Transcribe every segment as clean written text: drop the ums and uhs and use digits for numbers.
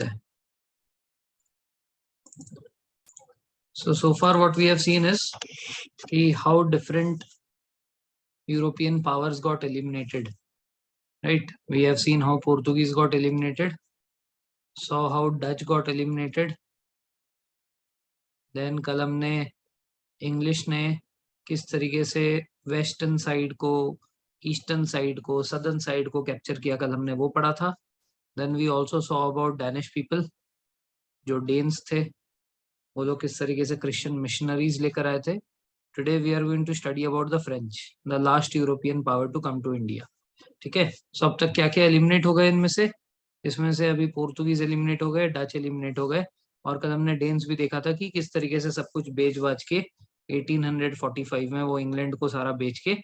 है। So far what we have seen is how different European powers got eliminated, right? We have seen how Portuguese got eliminated, saw how Dutch got eliminated, then कल हमने English ने किस तरीके से western side को, eastern side को, southern side को capture किया, कल हमने वो पढ़ा था। Then we also saw about Danish people, जो डेन्स थे, वो लोग किस तरीके से क्रिश्चियन मिशनरीज लेकर आए थे। Today we are going to study about the French, the last European power to come to India. ठीक है, सो अब तक क्या क्या एलिमिनेट हो गए इनमें से? इसमें से अभी पोर्तुगीज एलिमिनेट हो गए, डच एलिमिनेट हो गए, और कल हमने डेन्स भी देखा था कि किस तरीके से सब कुछ बेच बाज के 1845 में वो इंग्लैंड को सारा बेच के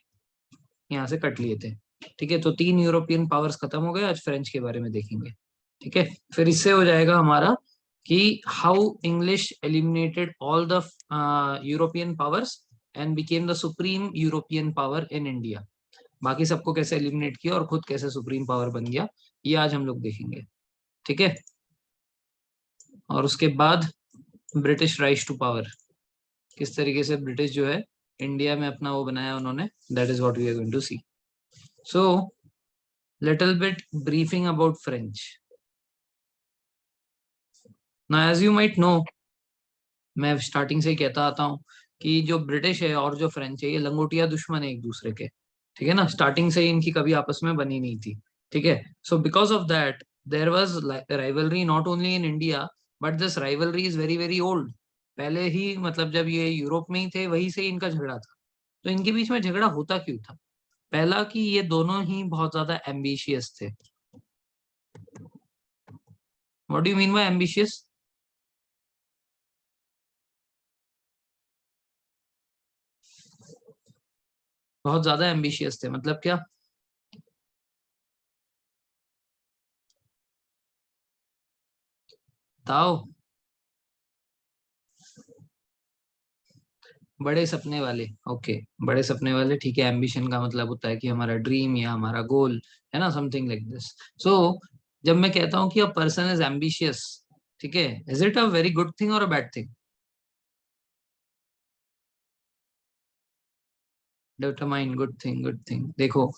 यहाँ से कट लिए थे। ठीक है, तो 3 यूरोपियन पावर्स खत्म हो गए। आज फ्रेंच के बारे में देखेंगे। ठीक है, फिर इससे हो जाएगा हमारा कि how English eliminated all the European powers and became the supreme European power in India. बाकी सबको कैसे एलिमिनेट किया और खुद कैसे सुप्रीम पावर बन गया, ये आज हम लोग देखेंगे। ठीक है, और उसके बाद ब्रिटिश राइज टू पावर, किस तरीके से ब्रिटिश जो है इंडिया में अपना वो बनाया उन्होंने, that is what we are going to see. So little bit briefing about French. Now as you might know, मैं स्टार्टिंग से ही कहता आता हूँ कि जो ब्रिटिश है और जो फ्रेंच है, ये लंगोटिया दुश्मन है एक दूसरे के। ठीक है ना, स्टार्टिंग से ही इनकी कभी आपस में बनी नहीं थी। ठीक है, so because of that there was rivalry not only in India, but this rivalry is very very old. पहले ही मतलब जब ये यूरोप में ही थे वहीं से इनका झगड़ा था। तो इनके बीच में झगड़ा होता क्यों था? पहला कि ये दोनों ही बहुत ज्यादा एम्बिशियस थे। What do you mean by ambitious? बहुत ज्यादा एम्बिशियस थे मतलब क्या? बताओ। बड़े सपने वाले, ओके। बड़े सपने वाले, ठीक है। एम्बिशन का मतलब होता है कि हमारा ड्रीम या हमारा गोल है ना, समथिंग लाइक दिस। सो जब मैं कहता हूँ कि अ पर्सन इज एम्बिशियस, ठीक है, is it a very good thing और a bad thing? Determine, good thing, good thing. देखो,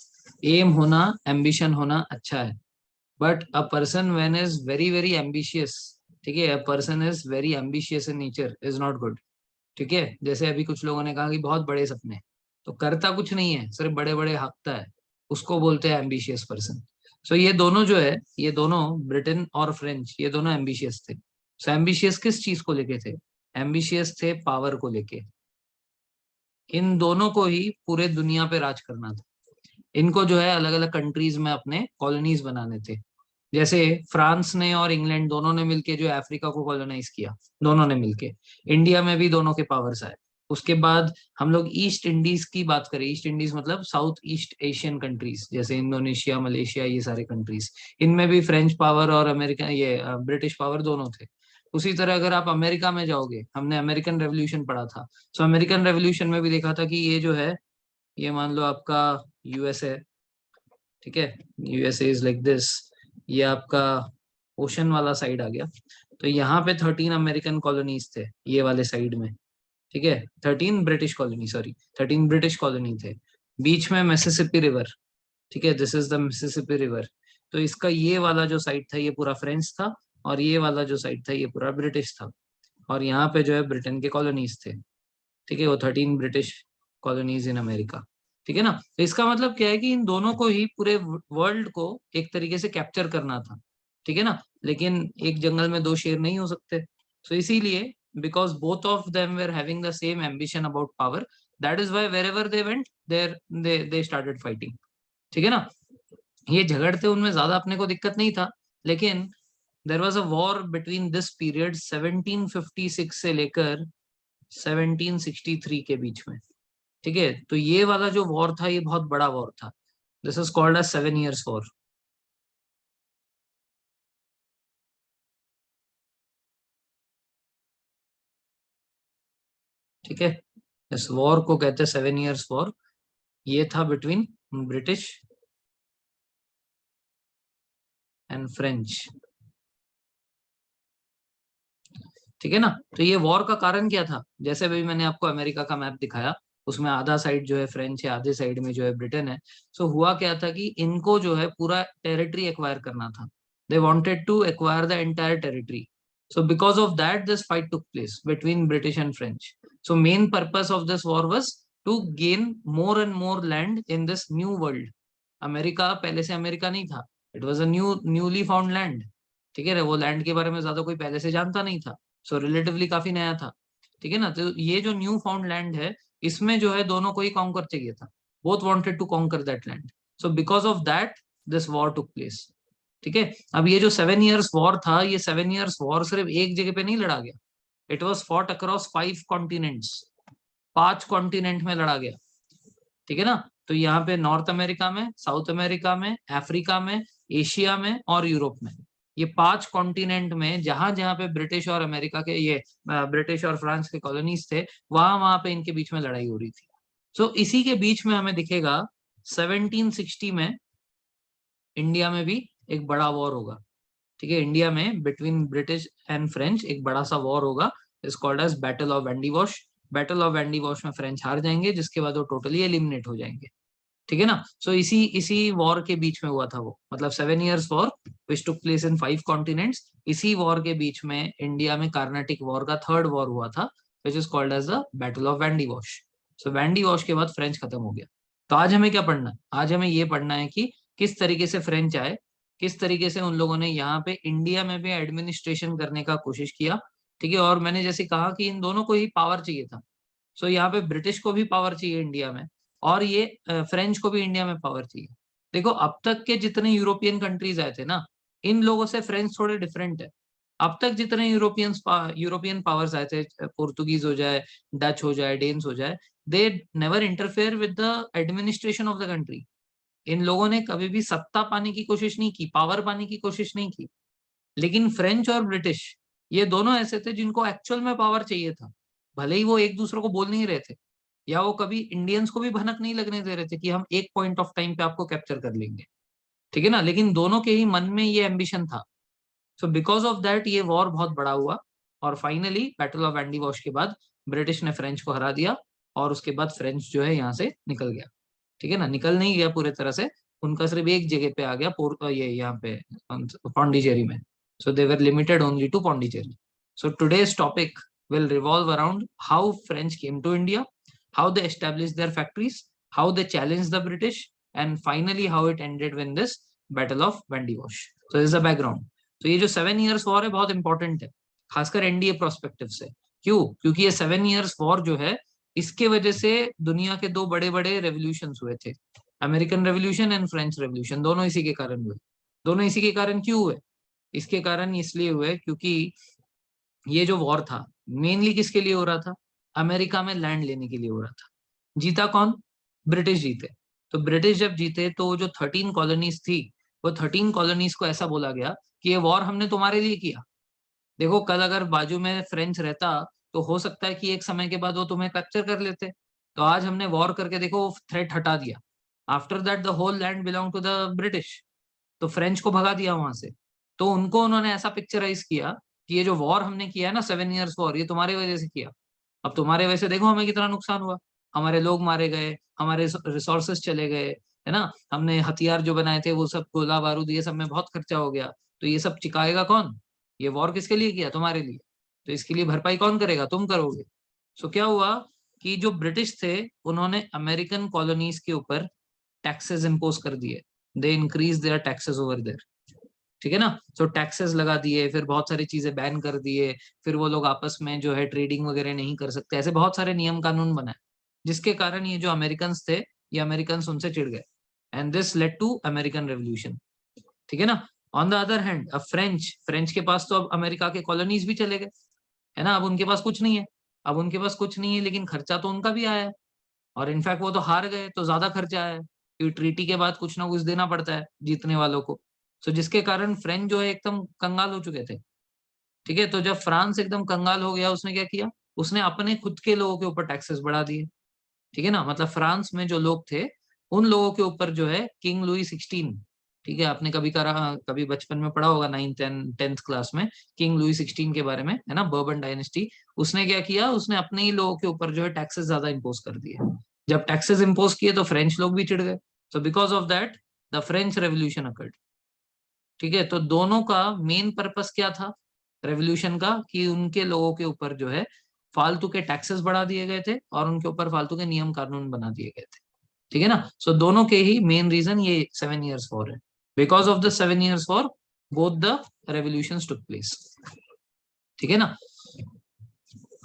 एम होना, एम्बिशन होना अच्छा है, but a person when is very very ambitious, ठीक है, a person is very ambitious in nature is not good. ठीक है, जैसे अभी कुछ लोगों ने कहा कि बहुत बड़े सपने, तो करता कुछ नहीं है, सिर्फ बड़े बड़े हाँकता है, उसको बोलते हैं एम्बिशियस पर्सन। सो ये दोनों जो है, ये दोनों ब्रिटेन और फ्रेंच, ये दोनों एम्बिशियस थे। सो एम्बिशियस किस चीज को लेके थे? एम्बिशियस थे पावर को लेके। इन दोनों को ही पूरे दुनिया पे राज करना था। इनको जो है अलग अलग कंट्रीज में अपने कॉलोनीज बनाने थे। जैसे फ्रांस ने और इंग्लैंड दोनों ने मिलके जो अफ्रीका को कॉलोनाइज किया, दोनों ने मिलके। इंडिया में भी दोनों के पावर्स आए। उसके बाद हम लोग ईस्ट इंडीज की बात करें, ईस्ट इंडीज मतलब साउथ ईस्ट एशियन कंट्रीज, जैसे इंडोनेशिया, मलेशिया, ये सारे कंट्रीज, इनमें भी फ्रेंच पावर और अमेरिकन ये ब्रिटिश पावर दोनों थे। उसी तरह अगर आप अमेरिका में जाओगे, हमने अमेरिकन रेवोल्यूशन पढ़ा था। सो अमेरिकन रेवोल्यूशन में भी देखा था कि ये जो है, ये मान लो आपका यूएसए, ठीक है, यूएसए इज लाइक दिस, ये आपका ओशन वाला साइड आ गया। तो यहाँ पे 13 अमेरिकन कॉलोनीज थे ये वाले साइड में। ठीक है, 13 British colony, sorry, 13 British colony थे। बीच में मिसिसिपी रिवर, ठीक है, this is the Mississippi river. तो इसका ये वाला जो साइड था ये पूरा फ्रेंच था, और ये वाला जो साइड था ये पूरा ब्रिटिश था। और यहाँ पे जो है ब्रिटेन के कॉलोनीज थे। ठीक है, वो 13 ब्रिटिश कॉलोनीज इन अमेरिका। ठीक है ना, तो इसका मतलब क्या है कि इन दोनों को ही पूरे वर्ल्ड को एक तरीके से कैप्चर करना था। ठीक है ना, लेकिन एक जंगल में दो शेर नहीं हो सकते। सो इसीलिए, because both of them were having the same ambition about power, that is why wherever they went there they started fighting. ठीक है ना, ये झगड़ते उनमें ज्यादा अपने को दिक्कत नहीं था, लेकिन there was a war between this period 1756 से लेकर 1763 के बीच में। ठीक है, तो ये वाला जो वॉर था ये बहुत बड़ा वॉर था। This is called as 7 years war. ठीक है, इस वॉर को कहते हैं 7 years वॉर। ये था बिटवीन ब्रिटिश एंड फ्रेंच। ठीक है ना। तो ये वॉर का कारण क्या था, जैसे भी मैंने आपको अमेरिका का मैप दिखाया, उसमें आधा साइड जो है फ्रेंच है, आधे साइड में जो है ब्रिटेन है। सो हुआ क्या था कि इनको जो है पूरा टेरिटरी एक्वायर करना था। They wanted to acquire the entire territory. So because of that this fight took place between British and French. So main purpose of this war was to gain more and more land in this new world. America पहले से America नहीं था, it was a newly found land. ठीक है, वो land के बारे में ज्यादा कोई पहले से जानता नहीं था, सो रिलेटिवली काफी नया था। ठीक है ना। तो ये जो न्यू फाउंड लैंड है, इसमें जो है दोनों को ही कॉन्कर चाहिए था। Both wanted to conquer that land. So because of that this war took place. ठीक है। अब ये जो 7 इयर्स वॉर था, ये 7 इयर्स वॉर सिर्फ एक जगह पे नहीं लड़ा गया। It was fought across 5 continents. 5 continent में लड़ा गया। ठीक है ना। तो यहाँ पे नॉर्थ अमेरिका में, साउथ अमेरिका में, अफ्रीका में, एशिया में और यूरोप में, ये 5 कॉन्टिनेंट में जहां जहां पे ब्रिटिश और अमेरिका के ये ब्रिटिश और फ्रांस के कॉलोनीज थे, वहां वहां पे इनके बीच में लड़ाई हो रही थी। सो इसी के बीच में हमें दिखेगा 1760 में इंडिया में भी एक बड़ा वॉर होगा। ठीक है, इंडिया में बिटवीन ब्रिटिश एंड फ्रेंच एक बड़ा सा वॉर होगा। Is called as battle of Wandiwash. Battle of Wandiwash में फ्रेंच हार जाएंगे, जिसके बाद वो टोटली एलिमिनेट हो जाएंगे। ठीक है ना। सो इसी इसी वॉर के बीच में हुआ था वो, मतलब 7 years war which took place in 5 continents. इसी वॉर के बीच में इंडिया में कार्नाटिक वॉर का थर्ड वॉर हुआ था, which is called as the battle of Wandiwash. सो वैंडी वॉश के बाद फ्रेंच खत्म हो गया। तो आज हमें क्या पढ़ना है, आज हमें ये पढ़ना है कि किस तरीके से फ्रेंच आए, किस तरीके से उन लोगों ने यहाँ पे इंडिया में भी एडमिनिस्ट्रेशन करने का कोशिश किया। ठीक है, और मैंने जैसे कहा कि इन दोनों को ही पावर चाहिए था। सो यहाँ पे ब्रिटिश को भी पावर चाहिए इंडिया में, और ये फ्रेंच को भी इंडिया में पावर चाहिए। देखो, अब तक के जितने यूरोपियन कंट्रीज आए थे ना, इन लोगों से फ्रेंच थोड़े डिफरेंट है। अब तक जितने यूरोपियन पावर्स आए थे, पोर्तुगीज हो जाए, डच हो जाए, डेन्स हो जाए, they never interfere with the administration of the country. इन लोगों ने कभी भी सत्ता पाने की कोशिश नहीं की, पावर पाने की कोशिश नहीं की। लेकिन फ्रेंच और ब्रिटिश, ये दोनों ऐसे थे जिनको एक्चुअल में पावर चाहिए था। भले ही वो एक दूसरे को बोल नहीं रहे थे, या वो कभी इंडियंस को भी भनक नहीं लगने दे रहे थे कि हम एक पॉइंट ऑफ टाइम पे आपको कैप्चर कर लेंगे। ठीक है ना, लेकिन दोनों के ही मन में ये एम्बिशन था। सो बिकॉज ऑफ दैट ये वॉर बहुत बड़ा हुआ, और finally battle of Andy wash के बाद ब्रिटिश ने फ्रेंच को हरा दिया, और उसके बाद फ्रेंच जो है यहाँ से निकल गया। ठीक है ना, निकल नहीं गया पूरे तरह से, उनका सिर्फ एक जगह पे आ गया, ये यहाँ पे पौंडीचेरी में। So they were limited only to Pondicherry. So today's topic will revolve around how French came to India, how they established their factories, how they challenged the British, and finally how it ended with this Battle of Vendy Wash. So this is the background. तो ये जो 7 years war है बहुत important है, खासकर NDA prospective से। क्यों? क्योंकि ये 7 इयर्स वॉर जो है, इसके वजह से दुनिया के दो बड़े बड़े रेवोल्यूशन हुए थे। American revolution and French revolution, दोनों इसी के कारण हुए। दोनों इसी के कारण क्यों हुए? इसके कारण इसलिए हुए क्योंकि ये जो वॉर था मेनली किसके लिए हो रहा था? अमेरिका में लैंड लेने के लिए हो रहा था। जीता कौन? ब्रिटिश जीते। तो ब्रिटिश जब जीते तो वो जो 13 कॉलोनीज थी, वो 13 कॉलोनीज को ऐसा बोला गया कि ये वॉर हमने तुम्हारे लिए किया। देखो, कल अगर बाजू में फ्रेंच रहता, तो हो सकता है कि एक समय के बाद वो तुम्हें कैप्चर कर लेते। तो आज हमने वॉर करके देखो वो थ्रेट हटा दिया। After that the whole land belong to the British. तो फ्रेंच को भगा दिया वहां से। तो उनको उन्होंने ऐसा पिक्चराइज किया कि ये जो वॉर हमने किया है ना, 7 इयर्स वॉर, ये तुम्हारी वजह से किया। अब तुम्हारे वजह से देखो हमें कितना नुकसान हुआ। हमारे लोग मारे गए, हमारे रिसोर्सेस चले गए, है ना। हमने हथियार जो बनाए थे वो सब, गोला बारूद, ये सब में बहुत खर्चा हो गया। तो ये सब चिकाएगा कौन? ये वॉर किसके लिए किया? तुम्हारे लिए। तो इसके लिए भरपाई कौन करेगा? तुम करोगे। सो क्या हुआ कि जो ब्रिटिश थे, उन्होंने अमेरिकन कॉलोनीज के ऊपर टैक्सेस इम्पोज कर दिए। They increase their taxes over there. ठीक है ना। तो टैक्सेस लगा दिए, फिर बहुत सारी चीजें बैन कर दिए। फिर वो लोग आपस में जो है ट्रेडिंग वगैरह नहीं कर सकते, ऐसे बहुत सारे नियम कानून बनाए, जिसके कारण ये जो अमेरिकन थे, ये अमेरिकन उनसे चिढ़ गए। And this led to American revolution. ठीक है ना। ऑन द अदर हैंड, अब फ्रेंच फ्रेंच के पास तो अब अमेरिका के कॉलोनीज भी चले गए, है ना। अब उनके पास कुछ नहीं है। अब उनके पास कुछ नहीं है, लेकिन खर्चा तो उनका भी आया है। और इनफैक्ट वो तो हार गए, तो ज्यादा खर्चा आया है, क्योंकि ट्रीटी के बाद कुछ ना कुछ देना पड़ता है जीतने वालों को। सो जिसके कारण फ्रेंच जो है एकदम कंगाल हो चुके थे। ठीक है, तो जब फ्रांस एकदम कंगाल हो गया, उसने क्या किया? उसने अपने खुद के लोगों के ऊपर टैक्सेस बढ़ा दिए। ठीक है ना, मतलब फ्रांस में जो लोग थे, उन लोगों के ऊपर जो है किंग लुई 16, ठीक है, आपने कभी करा, कभी बचपन में पढ़ा होगा 9th 10th क्लास में, किंग लुई 16 के बारे में, है ना, बर्बन डायनेस्टी। उसने क्या किया, उसने अपने ही लोगों के ऊपर जो है टैक्सेस ज्यादा इम्पोज कर दिए। जब टैक्सेस इम्पोज किए तो फ्रेंच लोग भी चिढ़ गए। सो because of that the French revolution occurred. ठीक है, तो दोनों का मेन पर्पस क्या था रेवोल्यूशन का, कि उनके लोगों के ऊपर जो है फालतू के टैक्सेस बढ़ा दिए गए थे और उनके ऊपर फालतू के नियम कानून बना दिए गए थे। ठीक है ना, सो दोनों के ही मेन रीजन ये 7 years वॉर है। Because of the 7 years war both the revolutions took place. ठीक है ना।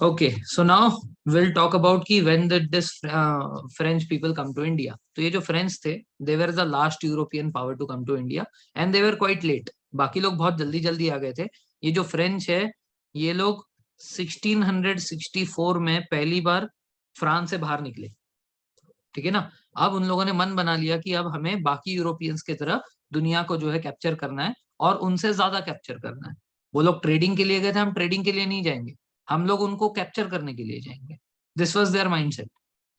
Okay, so now will talk about कि when did this French people come to India. तो ये जो फ्रेंच थे, they were the last European power to come to India and they were quite late. बाकी लोग बहुत जल्दी जल्दी आ गए थे। ये जो फ्रेंच है, ये लोग 1664 में पहली बार फ्रांस से बाहर निकले। ठीक है ना। अब उन लोगों ने मन बना लिया कि अब हमें बाकी यूरोपियंस की तरह दुनिया को जो है कैप्चर करना है और उनसे ज्यादा कैप्चर करना है। वो लोग ट्रेडिंग के लिए गए थे, हम ट्रेडिंग के लिए नहीं जाएंगे, हम लोग उनको कैप्चर करने के लिए जाएंगे। This was their mindset.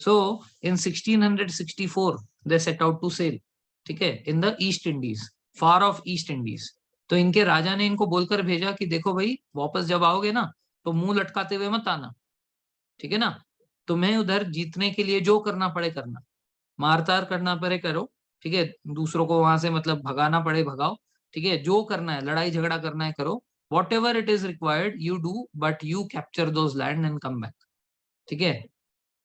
So in 1664 they set out to sail, ठीक है, in the East Indies, far of East Indies. तो इनके राजा ने इनको बोलकर भेजा कि देखो भाई, वापस जब आओगे ना तो मुंह लटकाते हुए मत आना। ठीक है ना, तुम्हें उधर जीतने के लिए जो करना पड़े करना, मारतार करना पड़े करो। ठीक है, दूसरों को वहां से मतलब भगाना पड़े भगाओ। ठीक है, जो करना है, लड़ाई झगड़ा करना है करो, what ever it is required you do, but you capture those land and come back. ठीक है,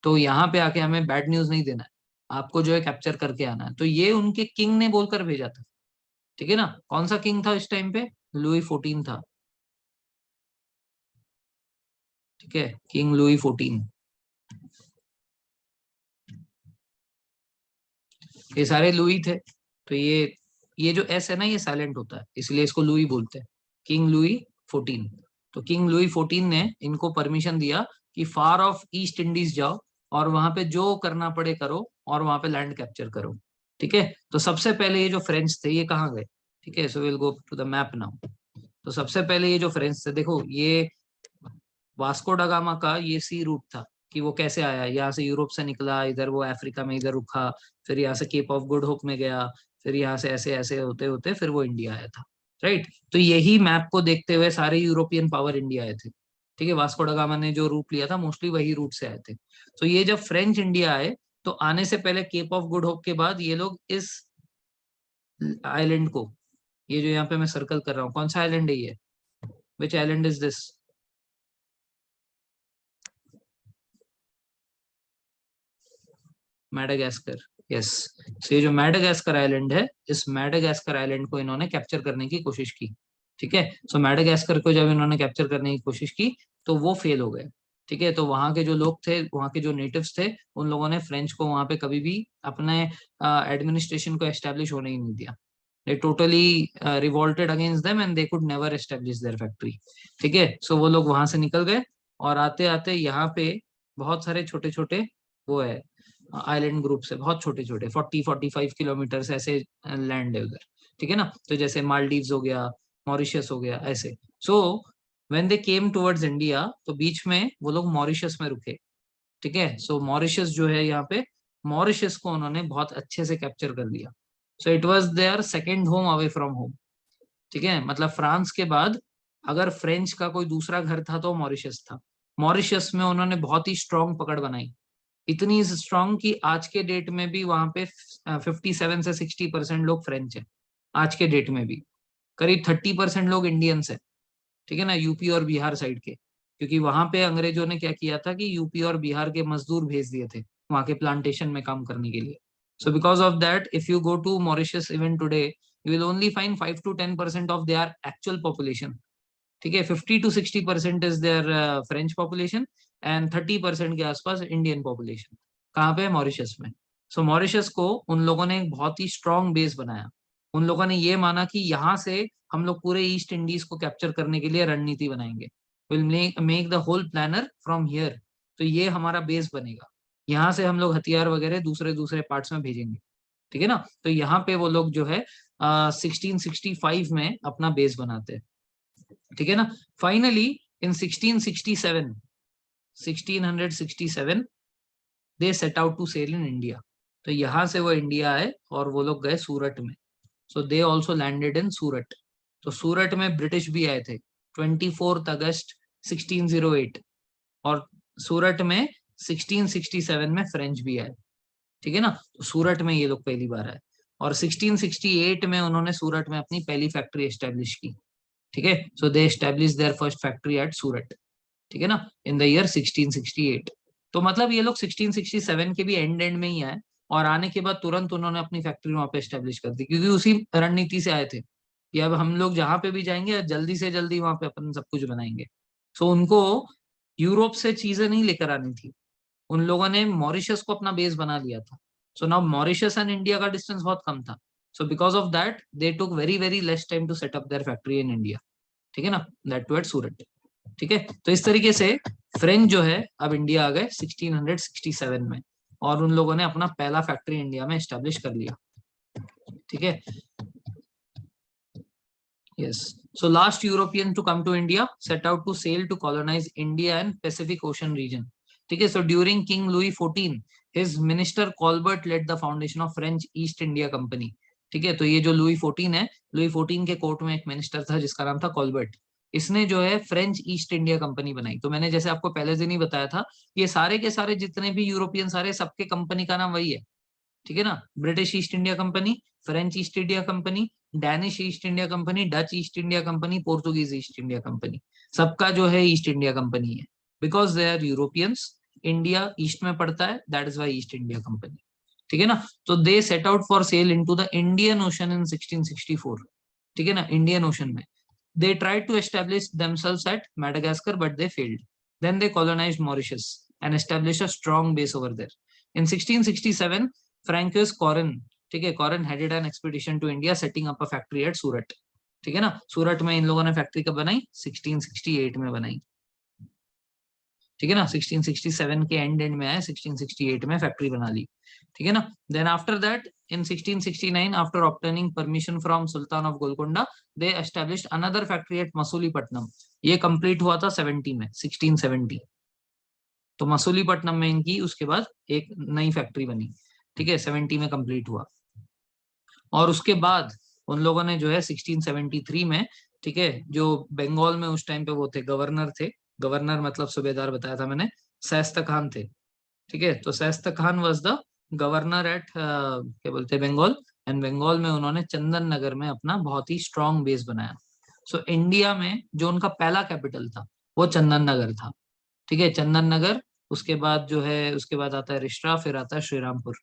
तो यहाँ पे आके हमें बैड न्यूज नहीं देना है, आपको जो है कैप्चर करके आना है। तो ये उनके किंग ने बोलकर भेजा था। ठीक है ना, कौन सा किंग था इस टाइम पे? लुई 14 था। ठीक है, किंग लुई 14। ये सारे लुई थे। तो ये जो एस है ना, ये साइलेंट होता है, इसलिए इसको लुई बोलते हैं। King Louis 14। तो किंग लुई 14 ने इनको परमिशन दिया कि फार ऑफ ईस्ट इंडीज जाओ और वहां पे जो करना पड़े करो और वहां पे लैंड कैप्चर करो। ठीक है, तो सबसे पहले ये जो फ्रेंच थे ये कहाँ गए? ठीक है, so will go to the map now. तो सबसे पहले ये जो फ्रेंच थे, देखो ये वास्को डा गामा का ये सी रूट था, कि वो कैसे आया, यहाँ से यूरोप से निकला, इधर वो अफ्रीका में इधर रुका, फिर यहाँ से केप ऑफ गुड होप में गया, फिर यहाँ से ऐसे ऐसे होते होते फिर वो इंडिया आया था। राइट, तो यही मैप को देखते हुए सारे यूरोपियन पावर इंडिया आए थे। ठीक है, वास्को डा गामा ने जो रूट लिया था मोस्टली वही रूट से आए थे। तो ये जब फ्रेंच इंडिया आए, तो आने से पहले केप ऑफ गुड होप के बाद ये लोग इस आइलैंड को, ये जो यहाँ पे मैं सर्कल कर रहा हूँ, कौन सा आइलैंड है ये? Which island is this? Madagascar. Yes, so ये जो मैडागास्कर आइलैंड है, इस मैडागास्कर आइलैंड को इन्होंने कैप्चर करने की कोशिश की। ठीक है, सो मैडागास्कर को जब इन्होंने कैप्चर करने की कोशिश की तो वो फेल हो गए। ठीक है, तो वहां के जो लोग थे, वहां के जो नेटिव्स थे, उन लोगों ने फ्रेंच को वहां पे कभी भी अपने एडमिनिस्ट्रेशन को एस्टेब्लिश होने ही नहीं दिया। they totally revolted against them and they could never establish their factory। ठीक है, सो वो लोग वहां से निकल गए और आते आते यहाँ पे बहुत सारे छोटे छोटे वो है आइलैंड ग्रुप है, बहुत छोटे छोटे 40-45 किलोमीटर ऐसे लैंड है उधर। ठीक है ना, तो जैसे मालदीव्स हो गया, मॉरिशस हो गया, ऐसे। So when they came towards India, तो बीच में वो लोग मॉरिशस में रुके। ठीक है, सो मॉरिशस जो है यहाँ पे, मॉरिशस को उन्होंने बहुत अच्छे से कैप्चर कर लिया। So it was their second home away from home. ठीक है, मतलब फ्रांस के बाद अगर फ्रेंच का कोई दूसरा घर था तो मॉरिशस था। मॉरिशस में उन्होंने बहुत ही स्ट्रांग पकड़ बनाई, इतनी स्ट्रांग कि आज के डेट में भी वहां पे 57 से 60% लोग फ्रेंच है। आज के डेट में भी करीब 30% लोग इंडियंस है। ठीक है ना, यूपी और बिहार साइड के, क्योंकि वहां पे अंग्रेजों ने क्या किया था कि यूपी और बिहार के मजदूर भेज दिए थे वहां के प्लांटेशन में काम करने के लिए। So because of that if you go to Mauritius even today, you will only find 5 to 10% of their actual population. ठीक है, 50 to 60% is their French population and 30% के आसपास इंडियन पॉपुलेशन। कहाँ पे? मॉरिशस में। सो मॉरिशस को उन लोगों ने एक बहुत ही स्ट्रांग बेस बनाया। उन लोगों ने ये माना कि यहाँ से हम लोग पूरे ईस्ट इंडीज को कैप्चर करने के लिए रणनीति बनाएंगे, will make the whole planner from here. तो ये हमारा बेस बनेगा, यहाँ से हम लोग हथियार वगैरह दूसरे दूसरे पार्ट्स में भेजेंगे। ठीक है ना, तो यहाँ पे वो लोग जो है 1665 में अपना बेस बनाते हैं। ठीक है ना, finally in 1667, 1667 they set out to sail in India. तो यहां से वो इंडिया आए और वो लोग गए सूरत में। So they also landed in सूरत। तो सूरत में ब्रिटिश भी आए थे 24 अगस्त 1608, और सूरत में 1667 में फ्रेंच भी आए। ठीक है ना, तो सूरत में ये लोग पहली बार आए, और 1668 में उन्होंने सूरत में अपनी पहली फैक्ट्री एस्टेब्लिश की। ठीक है, so they establish their first factory at Surat. ठीक है ना, इन द ईयर 1668। तो मतलब ये लोग 1667 के भी एंड में ही आए, और आने के बाद तुरंत उन्होंने अपनी फैक्ट्री वहां पे एस्टेब्लिश कर दी, क्योंकि उसी रणनीति से आए थे कि अब हम लोग जहां पे भी जाएंगे जल्दी से जल्दी वहां पे अपन सब कुछ बनाएंगे। सो उनको यूरोप से चीजें नहीं लेकर आनी थी, उन लोगों ने मॉरिशस को अपना बेस बना लिया था। So now Mauritius and India का डिस्टेंस बहुत कम था, so because of that they took very very less time to set up their factory in India. ठीक है ना, दैट टू एट सूरत। ठीक है, तो इस तरीके से फ्रेंच जो है अब इंडिया आ गए 1667 में, और उन लोगों ने अपना पहला फैक्ट्री इंडिया में एस्टेब्लिश कर लिया। ठीक है, yes, so last European to come to India set out to sail to colonize India and Pacific Ocean region. ठीक है, so during King Louis XIV his minister Colbert led the foundation of French East India Company. ठीक है, तो ये जो Louis 14 है, Louis 14 के court में एक मिनिस्टर था जिसका नाम था कॉल्बर्ट। इसने जो है फ्रेंच ईस्ट इंडिया कंपनी बनाई। तो मैंने जैसे आपको पहले दिन ही बताया था, ये सारे के सारे जितने भी यूरोपियन सारे, सबके कंपनी का नाम वही है। ठीक है ना, British East India Company, French East India Company, Danish East India Company, Dutch East India Company, Portuguese East India Company, सबका जो है ईस्ट इंडिया कंपनी है, because they are Europeans. India east में पड़ता है, that is why East India Company. ठीक है ना, तो they set out for sail into the Indian Ocean in 1664। ठीक है ना, इंडियन ओशन में they tried to establish themselves at Madagascar, but they failed. Then they colonized Mauritius and established a strong base over there. In 1667, Francois Corin, ठीक है, Corin headed an expedition to India, setting up a factory at Surat. ठीक है ना, सूरत में इन लोगों ने factory कब बनाई? 1668 में बनाई। ठीक है ना, 1667 के एंड में आए, 1668 में फैक्ट्री बना ली। ठीक है ना, then after that in 1669 after obtaining permission from Sultan of Golconda they established another factory at Masulipatnam. ये कंप्लीट हुआ था 70 में, 1670। तो मसूलीपट्टनम में इनकी उसके बाद एक नई फैक्ट्री बनी। ठीक है, 70 में कंप्लीट हुआ, और उसके बाद उन लोगों ने जो है 1673 में, ठीक है, जो बंगाल में उस टाइम पे वो थे, गवर्नर थे, गवर्नर मतलब सूबेदार बताया था मैंने, शाइस्ता खान थे। ठीक है, तो Shaista Khan was the governor at क्या बोलते हैं, बंगाल। एंड बंगाल में उन्होंने चंदन नगर में अपना बहुत ही स्ट्रॉन्ग बेस बनाया। सो इंडिया में जो उनका पहला कैपिटल था वो चंदन नगर था। ठीक है, चंदन नगर, उसके बाद जो है, उसके बाद आता है रिष्ठा, फिर आता है श्रीरामपुर।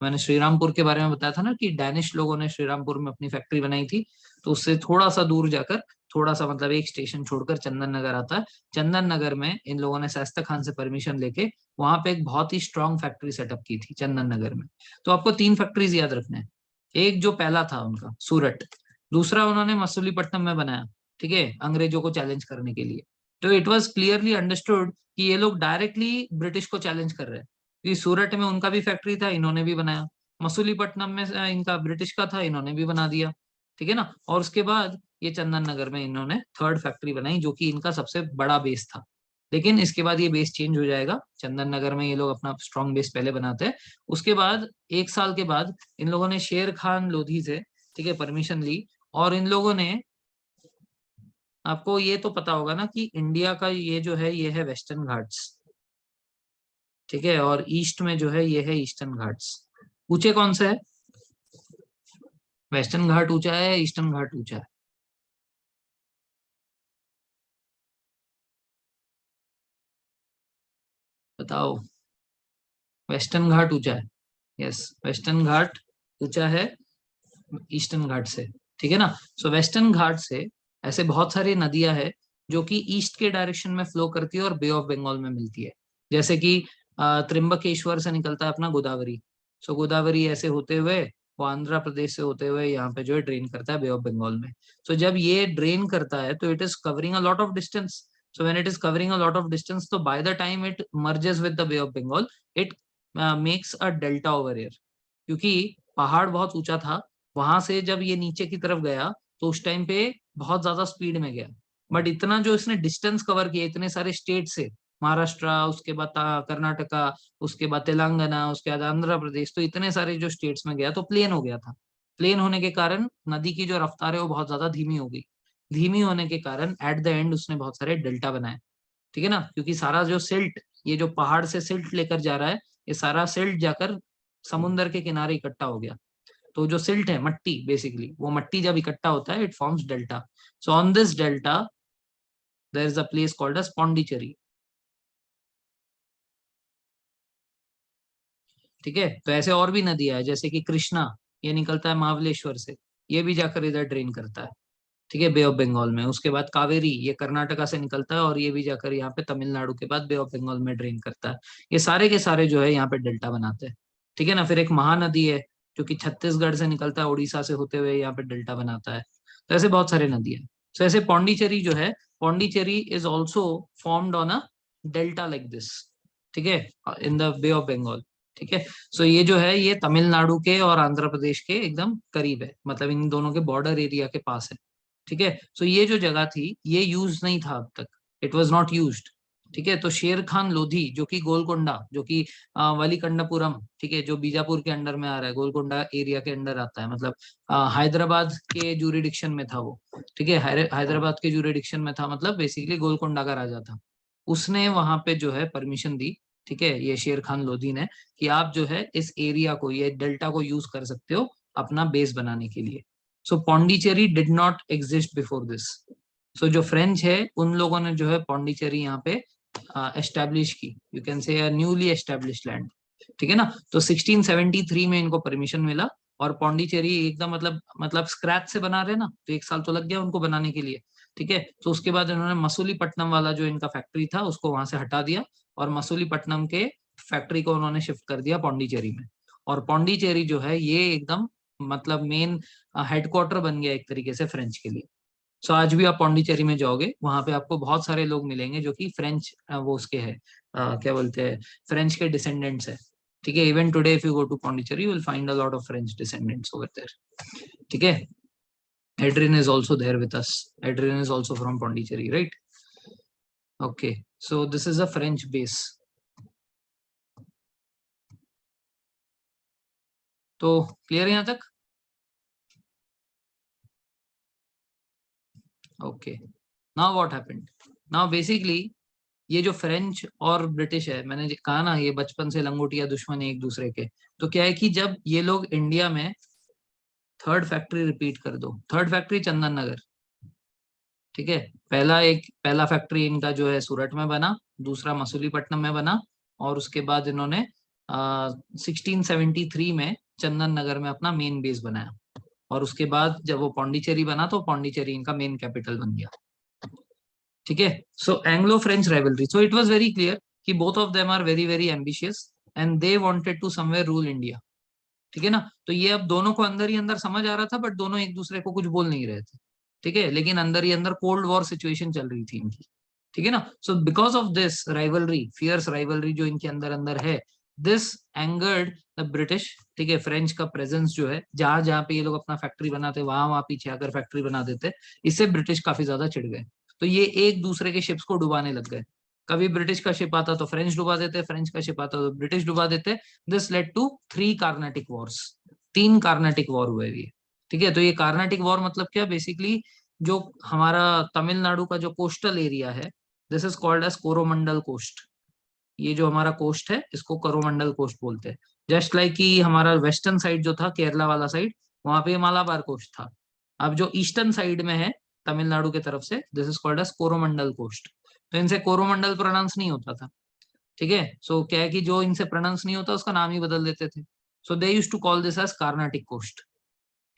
मैंने श्रीरामपुर के बारे में बताया था ना कि डैनिश लोगों ने श्रीरामपुर में अपनी फैक्ट्री बनाई थी। तो उससे थोड़ा सा दूर जाकर, थोड़ा सा मतलब एक स्टेशन छोड़कर चंदन नगर आता है। चंदन नगर में इन लोगों ने शाइस्ता खान से परमिशन लेके वहां पे एक बहुत ही स्ट्रांग फैक्ट्री सेटअप की थी चंदन नगर में। तो आपको 3 फैक्ट्रीज याद रखना है। एक जो पहला था उनका सूरत, दूसरा उन्होंने मसूलीपट्टनम में बनाया, ठीक है, अंग्रेजों को चैलेंज करने के लिए। तो इट वॉज क्लियरली अंडरस्टूड कि ये लोग डायरेक्टली ब्रिटिश को चैलेंज कर रहे हैं, क्योंकि सूरत में उनका भी फैक्ट्री था, इन्होंने भी बनाया। मसूलीपट्टनम में इनका ब्रिटिश का था, इन्होंने भी बना दिया। ठीक है ना, और उसके बाद ये चंदन नगर में इन्होंने थर्ड फैक्ट्री बनाई, जो कि इनका सबसे बड़ा बेस था। लेकिन इसके बाद ये बेस चेंज हो जाएगा, चंदन नगर में ये लोग अपना स्ट्रॉन्ग बेस पहले बनाते हैं। उसके बाद 1 साल के बाद इन लोगों ने शेर खान लोधी से, ठीक है, परमिशन ली, और इन लोगों ने, आपको ये तो पता होगा ना कि इंडिया का ये जो है ये है वेस्टर्न घाट्स। ठीक है, और ईस्ट में जो है ये है ईस्टर्न घाट्स। ऊंचे कौन से है? वेस्टर्न घाट ऊंचा है, ईस्टर्न घाट ऊंचा है? बताओ। वेस्टर्न घाट ऊंचा है। यस, वेस्टर्न घाट ऊंचा है ईस्टर्न घाट से। ठीक है ना, सो वेस्टर्न घाट से ऐसे बहुत सारी नदियां हैं जो कि ईस्ट के डायरेक्शन में फ्लो करती है और बे ऑफ बंगाल में मिलती है। जैसे कि त्रिम्बकेश्वर से निकलता है अपना गोदावरी। सो गोदावरी ऐसे होते हुए वो आंध्र प्रदेश से होते हुए यहाँ पे जो है ड्रेन करता है बे ऑफ बंगाल में। सो जब ये ड्रेन करता है तो it is covering a lot of distance. So when it is covering a lot of distance, तो by the time it merges with the bay of Bengal, it makes a delta over air. क्योंकि पहाड़ बहुत ऊंचा था, वहां से जब ये नीचे की तरफ गया तो उस टाइम पे बहुत ज्यादा स्पीड में गया। बट इतना जो इसने डिस्टेंस कवर किया इतने सारे स्टेट से, महाराष्ट्र, उसके बाद कर्नाटका, उसके बाद तेलंगाना, उसके बाद आंध्र प्रदेश, तो इतने सारे जो स्टेट्स में गया तो प्लेन हो गया था। प्लेन होने के कारण नदी की जो रफ्तार है वो बहुत ज्यादा धीमी हो गई। धीमी होने के कारण एट द एंड उसने बहुत सारे डेल्टा बनाए, ठीक है ना, क्योंकि सारा जो सिल्ट, ये जो पहाड़ से सिल्ट लेकर जा रहा है, ये सारा सिल्ट जाकर समुन्द्र के किनारे इकट्ठा हो गया। तो जो सिल्ट है, मट्टी बेसिकली, वो मट्टी जब इकट्ठा होता है it forms delta. So on this delta there is a place called as Pondicherry. ठीक है, तो ऐसे और भी नदियां है, जैसे कि कृष्णा, ये निकलता है महाबलेश्वर से, ये भी जाकर इधर ड्रेन करता है, ठीक है, बे ऑफ बंगाल में। उसके बाद कावेरी, ये कर्नाटका से निकलता है और ये भी जाकर यहाँ पे तमिलनाडु के बाद बे ऑफ बंगाल में ड्रेन करता है। ये सारे के सारे जो है यहाँ पे डेल्टा बनाते हैं, ठीक है ना। फिर एक महानदी है जो कि छत्तीसगढ़ से निकलता है, उड़ीसा से होते हुए यहाँ पे डेल्टा बनाता है। तो ऐसे बहुत सारे नदी है। तो ऐसे पौंडीचेरी जो है, Pondicherry is also formed on a delta like this, ठीक है, in the bay of Bengal. ठीक है, सो ये जो है ये तमिलनाडु के और आंध्र प्रदेश के एकदम करीब है, मतलब इन दोनों के बॉर्डर एरिया के पास है। ठीक है, सो ये जो जगह थी ये यूज नहीं था अब तक, इट वाज नॉट यूज्ड। ठीक है, तो शेर खान लोधी जो कि गोलकोंडा, जो कि वलीकंडापुरम, ठीक है, जो बीजापुर के अंडर में आ रहा है, गोलकोंडा एरिया के अंडर आता है, मतलब हैदराबाद के जुरिडिक्शन में था वो। ठीक है, हैदराबाद के जुरिडिक्शन में था, मतलब बेसिकली गोलकोंडा का राजा था। उसने वहां पे जो है परमिशन दी, ठीक है, ये शेर खान लोधी ने, कि आप जो है इस एरिया को, ये डेल्टा को यूज कर सकते हो अपना बेस बनाने के लिए। So Pondicherry did not exist before this. So जो फ्रेंच है उन लोगों ने जो है पौंडीचेरी यहाँ पे एस्टेब्लिश की, you can say newly establish land. ठीक है ना, तो 1673 में इनको परमिशन मिला, और पौंडीचेरी एकदम मतलब स्क्रैच से बना रहे ना, तो 1 साल तो लग गया उनको बनाने के लिए। ठीक है, तो उसके बाद इन्होंने मसूलीपट्टनम वाला जो इनका फैक्ट्री था उसको वहां से हटा दिया, और मसूलीपट्टनम के फैक्ट्री को उन्होंने शिफ्ट कर दिया पौंडीचेरी में। और पौंडीचेरी जो है ये एकदम मतलब मेन हेडक्वार्टर बन गया एक तरीके से फ्रेंच के लिए। सो आज भी आप पौंडीचेरी में जाओगे, वहां पे आपको बहुत सारे लोग मिलेंगे जो कि फ्रेंच वो उसके हैं, क्या बोलते हैं, फ्रेंच के डिसेंडेंट्स है। ठीक है, even today if you go to Pondicherry you will find a lot of French descendants over there. ठीक है, Adrian is also there with us. Adrian is also from Pondicherry, right? Okay, so this is a French base. तो clear है यहाँ तक? Okay, now what happened? Now basically ये जो French और British है, मैंने कहा ना ये बचपन से लंगोटिया दुश्मन है एक दूसरे के। तो क्या है कि जब ये लोग इंडिया में, थर्ड फैक्ट्री रिपीट कर दो, थर्ड फैक्ट्री चंदन नगर। ठीक है, पहला फैक्ट्री इनका जो है सूरत में बना, दूसरा मसूलीपट्टनम में बना, और उसके बाद इन्होंने 1673 में चंदन नगर में अपना मेन बेस बनाया। और उसके बाद जब वो पौंडीचेरी बना तो पौंडीचेरी इनका मेन कैपिटल बन गया। ठीक है, so Anglo French rivalry, so it was very clear कि both of them are very very ambitious and they wanted to somewhere rule India. ठीक है ना, तो ये अब दोनों को अंदर ही अंदर समझ आ रहा था, बट दोनों एक दूसरे को कुछ बोल नहीं रहे थे। ठीक है, लेकिन अंदर ही अंदर कोल्ड वॉर सिचुएशन चल रही थी इनकी। ठीक है ना, so because of this rivalry, fierce rivalry जो इनके अंदर अंदर है, दिस एंगर्ड द ब्रिटिश। ठीक है, फ्रेंच का प्रेजेंस जो है, जहां जहां पे ये लोग अपना फैक्ट्री बनाते वहां वहां पीछे आकर फैक्ट्री बना देते, इससे ब्रिटिश काफी ज्यादा चिढ़ गए। तो ये एक दूसरे के शिप्स को डुबाने लग गए। कभी ब्रिटिश का शिप आता तो फ्रेंच डुबा देते, फ्रेंच का शिप आता तो ब्रिटिश डुबा देते। This led to 3 Carnatic wars, 3 Carnatic war हुए ये। ठीक है, तो ये कार्नाटिक वॉर मतलब क्या, बेसिकली जो हमारा तमिलनाडु का जो कोस्टल एरिया है, this is called as Coromandel coast. ये जो हमारा कोस्ट है इसको कोरोमंडल कोस्ट बोलते हैं। जस्ट लाइक कि हमारा वेस्टर्न साइड जो था, केरला वाला साइड, वहां पे मालाबार कोस्ट था। अब जो ईस्टर्न साइड में है तमिलनाडु की तरफ से, this is called as Coromandel coast. तो इनसे कोरोमंडल प्रोनाउंस नहीं होता था। ठीक है, सो क्या है कि जो इनसे प्रोनाउंस नहीं होता उसका नाम ही बदल देते थे। So they used to call this as Carnatic coast.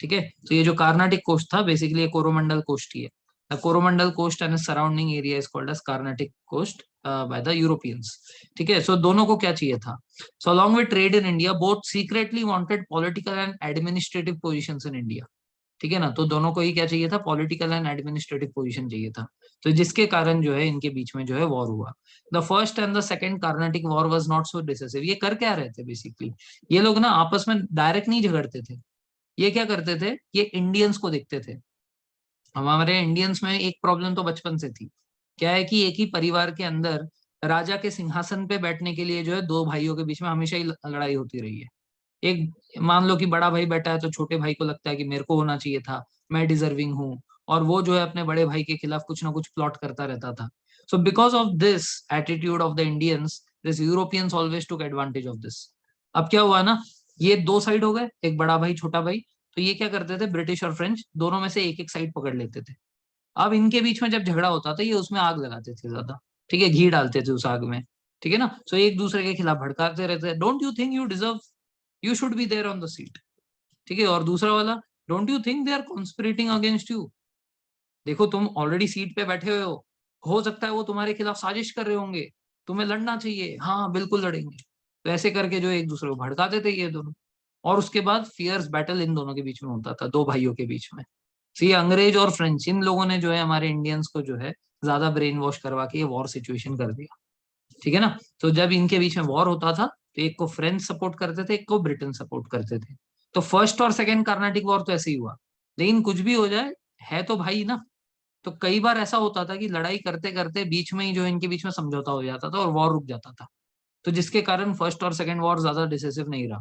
ठीक है, तो ये जो कार्नाटिक कोस्ट था बेसिकली कोरोमंडल कोस्ट ही है। The Coromandel coast and surrounding area is called as Carnatic coast by the Europeans. ठीक है, सो दोनों को क्या चाहिए था? So along with trade in India both secretly wanted political and administrative positions in India. ठीक है ना, तो दोनों को ही क्या चाहिए था? पॉलिटिकल एंड एडमिनिस्ट्रेटिव पोजीशन चाहिए था। तो जिसके कारण जो है इनके बीच में जो है वॉर हुआ। The first and the second Carnatic war was not so decisive. ये कर क्या रहे थे बेसिकली? ये लोग ना आपस में डायरेक्ट नहीं झगड़ते थे। ये क्या करते थे, ये इंडियंस को देखते थे। हमारे इंडियंस में एक प्रॉब्लम तो बचपन से थी, क्या है कि एक ही परिवार के अंदर राजा के सिंहासन पे बैठने के लिए जो है दो भाइयों के बीच में हमेशा ही लड़ाई होती रही है। एक मान लो कि बड़ा भाई बैठा है तो छोटे भाई को लगता है कि मेरे को होना चाहिए था, मैं डिजर्विंग हूँ, और वो जो है अपने बड़े भाई के खिलाफ कुछ ना कुछ प्लॉट करता रहता था. So because of this attitude of the Indians, this Europeans always took advantage of this. अब क्या हुआ ना, ये दो साइड हो गए, एक बड़ा भाई छोटा भाई. तो ये क्या करते थे, ब्रिटिश और फ्रेंच दोनों में से एक एक साइड पकड़ लेते थे. अब इनके बीच में जब झगड़ा होता था, ये उसमें आग लगाते थे ज्यादा. ठीक है, घी डालते थे उस आग में. ठीक है ना. सो एक दूसरे के खिलाफ भड़काते रहते, don't you think you deserve, you should be there on the seat. ठीक है. और दूसरा वाला, don't you think they are conspiring against you. देखो तुम ऑलरेडी सीट पे बैठे हुए हो सकता है वो तुम्हारे खिलाफ साजिश कर रहे होंगे, तुम्हें लड़ना चाहिए, हाँ बिल्कुल लड़ेंगे. तो ऐसे करके जो एक दूसरे को भड़काते थे ये दोनों. और उसके बाद फियर्स बैटल इन दोनों के बीच में होता था, दो भाइयों के बीच में. सी अंग्रेज और फ्रेंच, इन लोगों ने जो है हमारे इंडियंस को जो है ज्यादा ब्रेन वॉश करवा के ये वॉर सिचुएशन कर दिया. ठीक है ना. तो जब इनके बीच में वॉर होता था तो एक को फ्रेंच सपोर्ट करते थे, एक को ब्रिटेन सपोर्ट करते थे. तो फर्स्ट और सेकंड कार्नाटिक वॉर तो ऐसे ही हुआ. लेकिन कुछ भी हो जाए, है तो भाई ना. तो कई बार ऐसा होता था कि लड़ाई करते करते बीच में ही जो इनके बीच में समझौता हो जाता था और वॉर रुक जाता था. तो जिसके कारण फर्स्ट और सेकंड वॉर ज्यादा डिसिसिव नहीं रहा.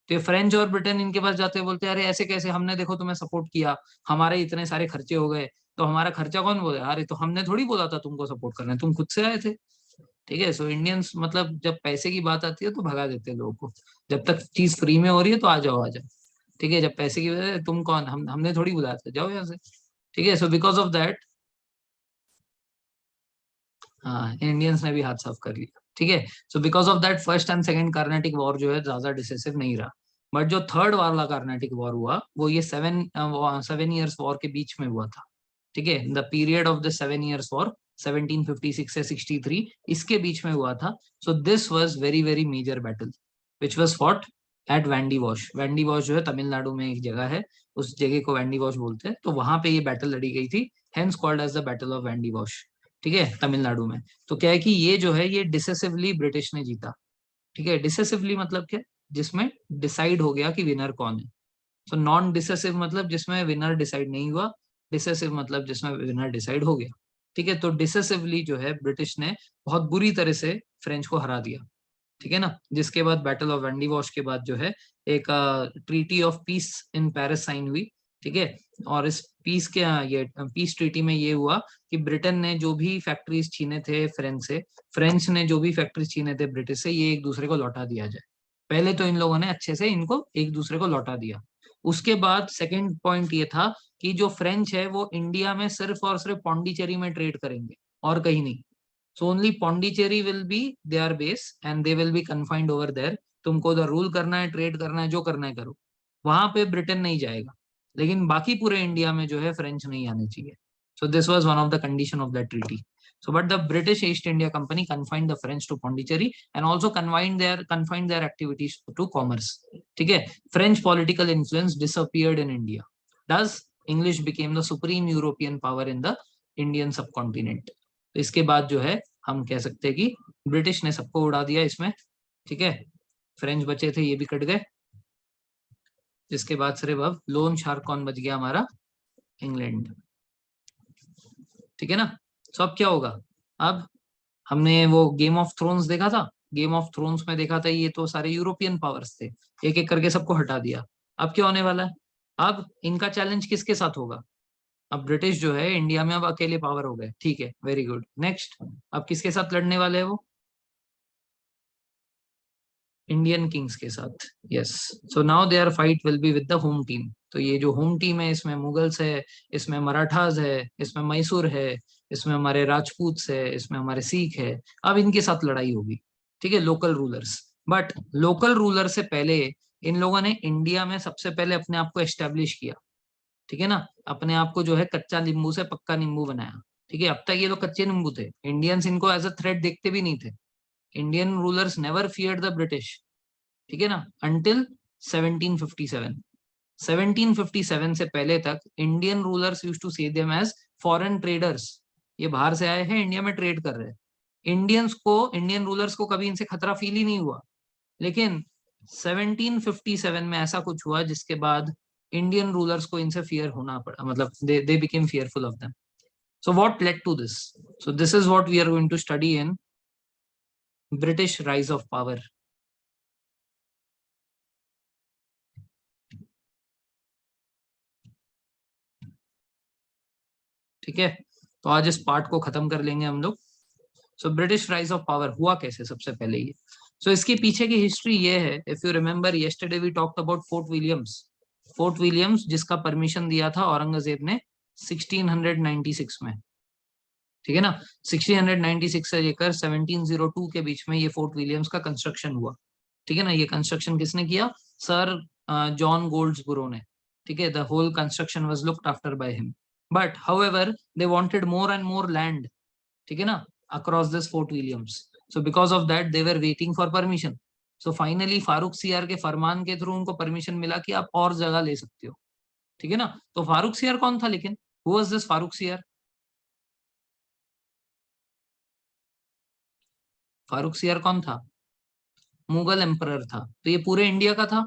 तो ये फ्रेंच और ब्रिटेन इनके पास जाते हैं, बोलते हैं अरे ऐसे कैसे, हमने देखो तुम्हें सपोर्ट किया, हमारे इतने सारे खर्चे हो गए. तो हमारा खर्चा कौन बोले, अरे तो हमने थोड़ी बोला था तुमको सपोर्ट करना है, तुम खुद से आए थे. ठीक है. सो इंडियंस मतलब जब पैसे की बात आती है तो भगा देते हैं लोगों को. जब तक चीज फ्री में हो रही है तो आ जाओ आ जाओ. ठीक है. जब पैसे की वजह, तुम कौन, हमने थोड़ी बुलाया था, जाओ यहाँ से. ठीक है. सो बिकॉज ऑफ दैट, हाँ इंडियंस ने भी हाथ साफ कर लिया. ठीक है. So because of that first and second Carnatic war जो है ज्यादा डिसिसिव नहीं रहा. बट जो थर्ड वाला कार्नेटिक वॉर हुआ वो ये 7 ईयर्स वॉर के बीच में हुआ था. ठीक है. The period of the 7 years war 1756 से 63, इसके बीच में हुआ था. So this was very very major battle which was fought at Wandiwash. Wandiwash जो है तमिलनाडु में एक जगह है, उस जगह को वैंडी वॉश बोलते हैं. तो वहां पे ये बैटल लड़ी गई थी, hence called as the battle of Wandiwash. ठीक है, तमिलनाडु में. तो क्या है कि ये जो है ये डिसेसिवली ब्रिटिश ने जीता. ठीक है. डिसेसिवली मतलब क्या, जिसमें डिसाइड हो गया कि विनर कौन है. तो नॉन डिसेसिव मतलब जिसमें विनर डिसाइड नहीं हुआ, डिसेसिव मतलब जिसमें विनर डिसाइड हो गया. ठीक है. तो डिसेसिवली जो है ब्रिटिश ने बहुत बुरी तरह से फ्रेंच को हरा दिया. ठीक है ना. जिसके बाद बैटल ऑफ वेंडी वॉश के बाद जो है एक treaty of peace in Paris sign हुई. ठीक है. और इस पीस के ये पीस ट्रीटी में ये हुआ कि ब्रिटेन ने जो भी फैक्ट्रीज छीने थे फ्रेंच से, फ्रेंच ने जो भी फैक्ट्रीज छीने थे ब्रिटिश से, ये एक दूसरे को लौटा दिया जाए. पहले तो इन लोगों ने अच्छे से इनको एक दूसरे को लौटा दिया. उसके बाद सेकंड पॉइंट ये था कि जो फ्रेंच है वो इंडिया में सिर्फ और सिर्फ पौंडीचेरी में ट्रेड करेंगे और कहीं नहीं. So only Pondicherry will be their base and they will be confined over there. तुमको उधर रूल करना है, ट्रेड करना है, जो करना है करो. वहां पे ब्रिटेन नहीं जाएगा. लेकिन बाकी पूरे इंडिया में जो है फ्रेंच नहीं आने चाहिए. So this was one of the condition of that treaty. So but the British East India Company confined the French to Pondicherry and also confined their activities to commerce. ठीक है. French political influence disappeared in India. Thus English became the supreme European power in the Indian subcontinent. तो इसके बाद जो है हम कह सकते हैं कि ब्रिटिश ने सबको उड़ा दिया इसमें. ठीक है. फ्रेंच बचे थे, ये भी कट गए. जिसके बाद सिर्फ अब लोन शार्क कौन बच गया, हमारा इंग्लैंड. ठीक है ना. तो अब क्या होगा, अब हमने वो गेम ऑफ थ्रोन्स देखा था. गेम ऑफ थ्रोन्स में देखा था ये तो सारे यूरोपियन पावर्स थे, एक एक करके सबको हटा दिया. अब क्या होने वाला है, अब इनका चैलेंज किसके साथ होगा. अब ब्रिटिश जो है इंडिया में अब अकेले पावर हो गए. ठीक है, वेरी गुड. नेक्स्ट, अब किसके साथ लड़ने वाले हैं वो, इंडियन किंग्स के साथ. Yes. So now their fight will be with the home team. तो ये जो होम टीम है इसमें मुगल्स है, इसमें मराठास है, इसमें मैसूर है, इसमें हमारे राजपूत है, इसमें हमारे सिख है. अब इनके साथ लड़ाई होगी. ठीक है, local rulers. But local ruler से पहले इन लोगों ने इंडिया में सबसे पहले अपने आप को एस्टेब्लिश किया. ठीक है ना. अपने आप को जो है कच्चा नींबू से पक्का नींबू बनाया. ठीक है. अब तक ये लोग कच्चे नींबू थे, इंडियंस इनको एज अ थ्रेट देखते भी नहीं थे. Indian rulers never feared the British. ठीक है ना. अंटिल 1757. 1757 से पहले तक Indian rulers used to see them as foreign traders. ये बाहर से आए हैं, इंडिया में ट्रेड कर रहे हैं. इंडियंस को, इंडियन रूलर्स को कभी इनसे खतरा फील ही नहीं हुआ. लेकिन 1757 में ऐसा कुछ हुआ जिसके बाद इंडियन रूलर्स को इनसे फियर होना पड़ा, मतलब they became fearful of them. So what led to this? So this is what we are going to study in British rise of power. ठीक है, तो आज इस पार्ट को खत्म कर लेंगे हम लोग। So British rise of power हुआ कैसे सबसे पहले ये। सो इसके पीछे की हिस्ट्री ये है, if you remember yesterday we talked about Fort Williams. Fort Williams जिसका परमिशन दिया था औरंगजेब ने 1696 में, ठीक है ना। 1696 से लेकर 1702 के बीच में ये फोर्ट विलियम्स का कंस्ट्रक्शन हुआ, ठीक है ना। ये कंस्ट्रक्शन किसने किया? सर जॉन गोल्ड्सबोरो ने, ठीक है। The whole construction was looked after by him, but however they wanted more and more land, ठीक है ना, across this Fort Williams. So because of that they were waiting for permission. So finally Farrukh Siyar के फरमान के through उनको permission मिला कि आप और जगह ले सकते हो, ठीक है ना। तो फारूक सियार कौन था लेकिन? हु वाज दिस फारूक सियार? फारूक सियार कौन था? मुगल एम्परर था। तो ये पूरे इंडिया का था,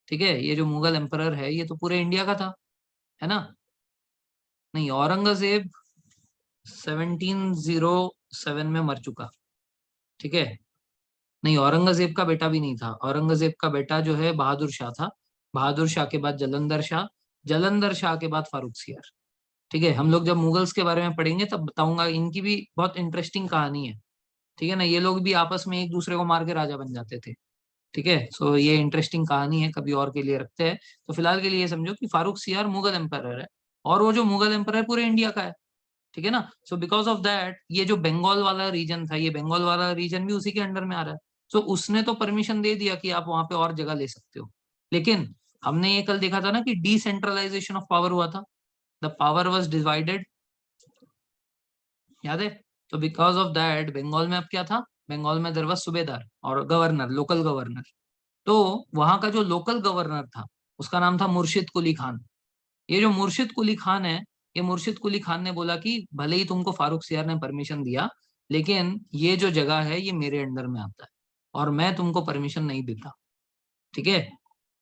ठीक है। ये जो मुगल एम्परर है ये तो पूरे इंडिया का था, है ना। नहीं, औरंगजेब 1707 में मर चुका, ठीक है। नहीं, औरंगजेब का बेटा भी नहीं था। औरंगजेब का बेटा जो है बहादुर शाह था। बहादुर शाह के बाद जलंधर शाह, जलंधर शाह के बाद फारूक सियार, ठीक है। हम लोग जब मुगल्स के बारे में पढ़ेंगे तब बताऊंगा, इनकी भी बहुत इंटरेस्टिंग कहानी है, ठीक है ना। ये लोग भी आपस में एक दूसरे को मार के राजा बन जाते थे, ठीक है। सो ये इंटरेस्टिंग कहानी है, कभी और के लिए रखते हैं। तो फिलहाल के लिए ये समझो कि फारूक सियार मुगल एम्पायर है, और वो जो मुगल एम्पायर पूरे इंडिया का है, ठीक है ना। सो बिकॉज ऑफ दैट ये जो बंगाल वाला रीजन था, ये बंगाल वाला रीजन भी उसी के अंडर में आ रहा है। सो उसने तो परमिशन दे दिया कि आप वहां पे और जगह ले सकते हो, लेकिन हमने ये कल देखा था ना कि डिसेंट्रलाइजेशन ऑफ पावर हुआ था, द पावर वॉज डिवाइडेड, याद है। तो बिकॉज ऑफ दैट बंगाल में अब क्या था? बंगाल में देयर वाज सूबेदार और गवर्नर, लोकल गवर्नर। तो वहां का जो लोकल गवर्नर था उसका नाम था मुर्शिद कुली खान। ये जो मुर्शिद कुली खान है, ये मुर्शिद कुली खान ने बोला कि भले ही तुमको फारूक सियार ने परमिशन दिया, लेकिन ये जो जगह है ये मेरे अंडर में आता है और मैं तुमको परमिशन नहीं देता, ठीक है।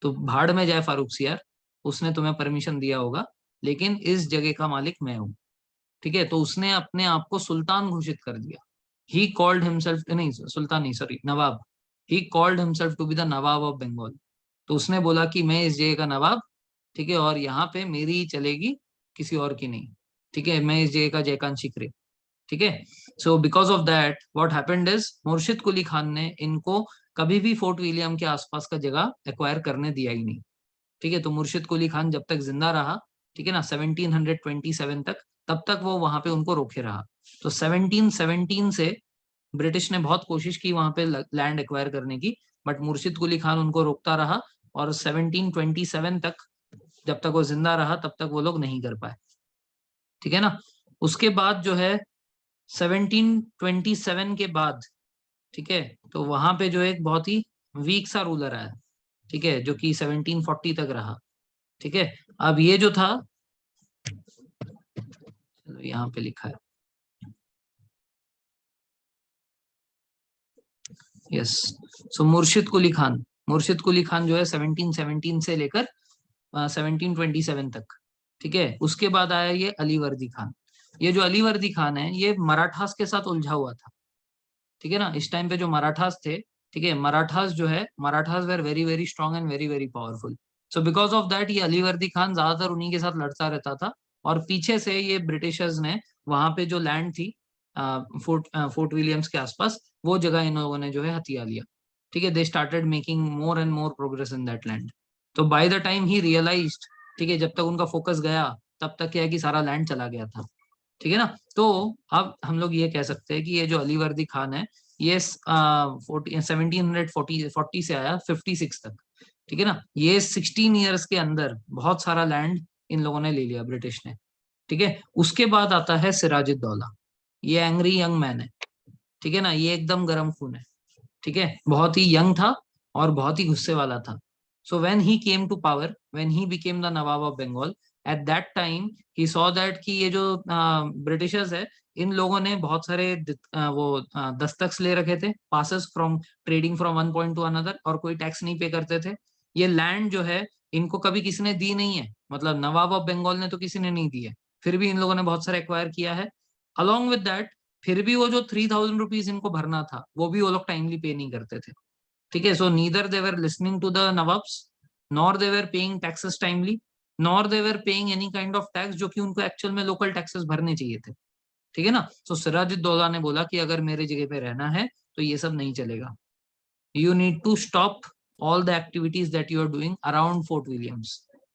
तो भाड़ में जाए फारूक सियार, उसने तुम्हें परमिशन दिया होगा, लेकिन इस जगह का मालिक मैं हूँ, ठीक है। तो उसने अपने आप को सुल्तान घोषित कर दिया। ही कॉल्ड हिमसेल्फ, नहीं सुल्तान नहीं, sorry, nawab. He called himself to be the nawab of Bengal. तो उसने बोला कि मैं इस जगह का नवाब, ठीक है, और यहाँ पे मेरी ही चलेगी, किसी और की नहीं, ठीक है। मैं इस जगह का जयकान शिखरे, ठीक है। So because of that what happened is मुर्शिद कुली खान ने इनको कभी भी फोर्ट विलियम के आसपास का जगह एक्वायर करने दिया ही नहीं, ठीक है। तो मुर्शिद कुली खान जब तक जिंदा रहा, ठीक है ना, 1727 तक, तब तक वो वहां पे उनको रोके रहा। तो 1717 से ब्रिटिश ने बहुत कोशिश की वहां पे लैंड एक्वायर करने की, बट मुर्शिद कुली खान उनको रोकता रहा, और 1727 तक जब तक वो जिंदा रहा तब तक वो लोग नहीं कर पाए, ठीक है ना। उसके बाद जो है 1727 के बाद, ठीक है, तो वहां पे जो एक बहुत ही वीक सा रूलर आया, ठीक है, जो कि 1740 तक रहा, ठीक है। अब ये जो था, चलो यहाँ पे लिखा है, यस। सो मुर्शिद कुली खान, मुर्शिद कुली खान जो है 1717 से लेकर 1727 तक, ठीक है। उसके बाद आया ये अली वर्दी खान। ये जो अली वर्दी खान है ये मराठास के साथ उलझा हुआ था, ठीक है ना। इस टाइम पे जो मराठास थे, ठीक है, मराठास जो है, Marathas were very very strong and very very powerful. So because of that ये अली वर्दी खान ज्यादातर उन्हीं के साथ लड़ता रहता था, और पीछे से ये ब्रिटिशर्स ने वहां पे जो लैंड थी फोर्ट विलियम्स के आसपास, वो जगह इन लोगों ने जो है हथिया लिया, ठीक है। They started making more and more progress in that land. तो by the time he realised, ठीक है, जब तक उनका फोकस गया तब तक क्या है कि सारा लैंड चला गया था, ठीक है ना। तो अब हम लोग ये कह सकते हैं कि ये जो अली वर्दी खान है, ये 1740 से आया 56 तक, ठीक है ना। ये 16 ईयर्स के अंदर बहुत सारा लैंड इन लोगों ने ले लिया ब्रिटिश ने, ठीक है। उसके बाद आता है सिराजुद्दौला। ये एंग्री यंग मैन है, ठीक है ना, ये एकदम गर्म खून है, ठीक है, बहुत ही यंग था और बहुत ही गुस्से वाला था। So when he came to power, when he became the nawab of Bengal, at that time he saw that कि ये जो ब्रिटिशर्स है, इन लोगों ने बहुत सारे दस्तक ले रखे थे, passes from trading from one point two another, और कोई टैक्स नहीं पे करते थे। ये लैंड जो है इनको कभी किसी ने दी नहीं है, मतलब नवाब ऑफ बंगाल ने तो किसी ने नहीं दी है, फिर भी इन लोगों ने बहुत सारा एक्वायर किया है। अलॉन्ग विद दैट, फिर भी वो जो 3000 रुपीज इनको भरना था वो भी वो लोग टाइमली पे नहीं करते थे, ठीक है। So neither they were listening to the nawabs, nor they were paying taxes timely, nor they were paying any kind of tax, जो कि उनको एक्चुअल में लोकल टैक्सेस भरने चाहिए थे, ठीक है ना। तो सिराजुद्दौला ने बोला कि अगर मेरे जगह पे रहना है तो ये सब नहीं चलेगा, you need to stop all the activities that you are doing around Fort Williams,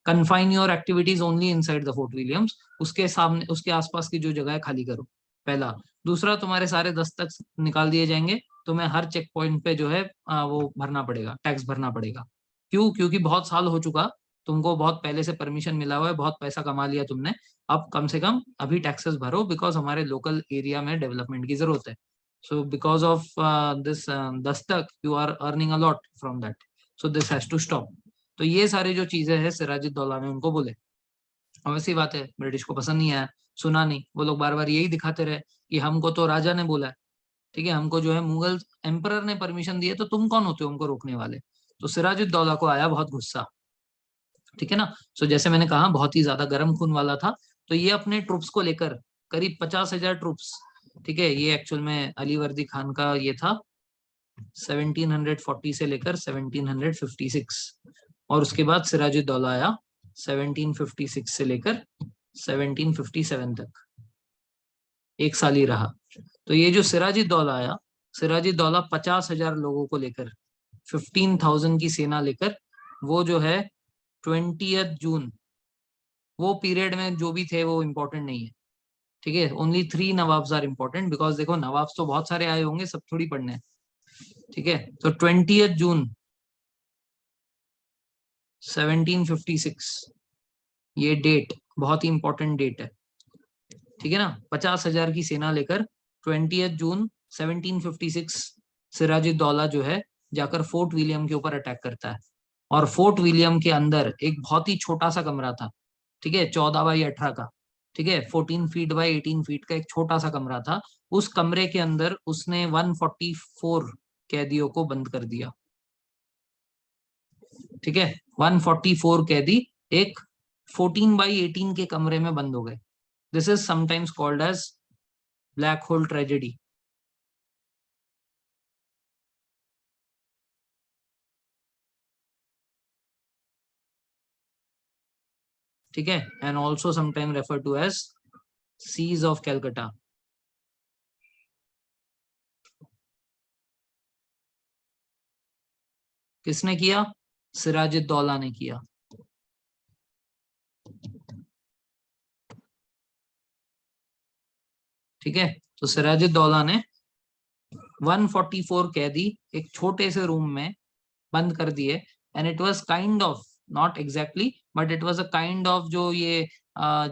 confine your activities only inside the Fort Williams, उसके सामने उसके आसपास की जो जगह है खाली करो, पहला। दूसरा, तुम्हारे सारे दस्तक निकाल दिए जाएंगे, तुम्हें हर चेक पॉइंट पे जो है वो भरना पड़ेगा, टैक्स भरना पड़ेगा। क्यों? क्योंकि बहुत साल हो चुका, तुमको बहुत पहले से परमिशन मिला हुआ है, बहुत पैसा कमा लिया तुमने, अब कम से कम अभी टैक्सेस भरो, बिकॉज हमारे लोकल एरिया में डेवलपमेंट की जरूरत है। So because of this dastak, you are earning a lot from that. So this has to stop. तो ये सारी जो चीजें हैं सिराजुद्दौला ने उनको बोले। ऑब्वियसली बात है, ब्रिटिश को पसंद नहीं आया, सुना नहीं, वो लोग बार बार यही दिखाते रहे कि हमको तो राजा ने बोला है, ठीक है, हमको जो है मुगल एम्परर ने परमिशन दी है, तो तुम कौन होते हो उनको रोकने वाले। तो सिराजुद्दौला को आया बहुत गुस्सा, ठीक है ना। सो जैसे मैंने कहा बहुत ही ज्यादा गर्म खून वाला था, तो ये अपने ट्रूप्स को लेकर, करीब 50,000 ट्रूप्स, ठीक है, ये एक्चुअल में अली वर्दी खान का ये था 1740 से लेकर 1756, और उसके बाद सिराजुद्दौला आया 1756 से लेकर 1757 तक, एक साल ही रहा। तो ये जो सिराजुद्दौला आया, सिराजुद्दौला 50,000 लोगों को लेकर, 15,000 की सेना लेकर, वो जो है 20 जून, वो पीरियड में जो भी थे वो इम्पोर्टेंट नहीं है, ठीक है, only 3 nawabs are important, because देखो नवाब्स तो बहुत सारे आए होंगे, सब थोड़ी पढ़ने हैं, ठीक है। तो 20 जून 1756, ये डेट बहुत ही इंपॉर्टेंट डेट है, ठीक है ना। 50,000 की सेना लेकर 20 जून 1756 सिराजुद्दौला जो है जाकर फोर्ट विलियम के ऊपर अटैक करता है, और फोर्ट विलियम के अंदर एक बहुत ही छोटा सा कमरा था, ठीक है, 14 बाई 18 का, ठीक है, 14 फीट बाई 18 फीट का एक छोटा सा कमरा था। उस कमरे के अंदर उसने 144 कैदियों को बंद कर दिया, ठीक है, 144 कैदी एक 14 बाई 18 के कमरे में बंद हो गए। This is sometimes called as black hole tragedy, ठीक है, and also sometime refer to as siege of Calcutta. किसने किया? सिराजुद्दौला ने किया, ठीक है। तो सिराजुद्दौला ने 144 कैदी एक छोटे से रूम में बंद कर दिए, and it was kind of, not exactly, but it was a kind of, जो ये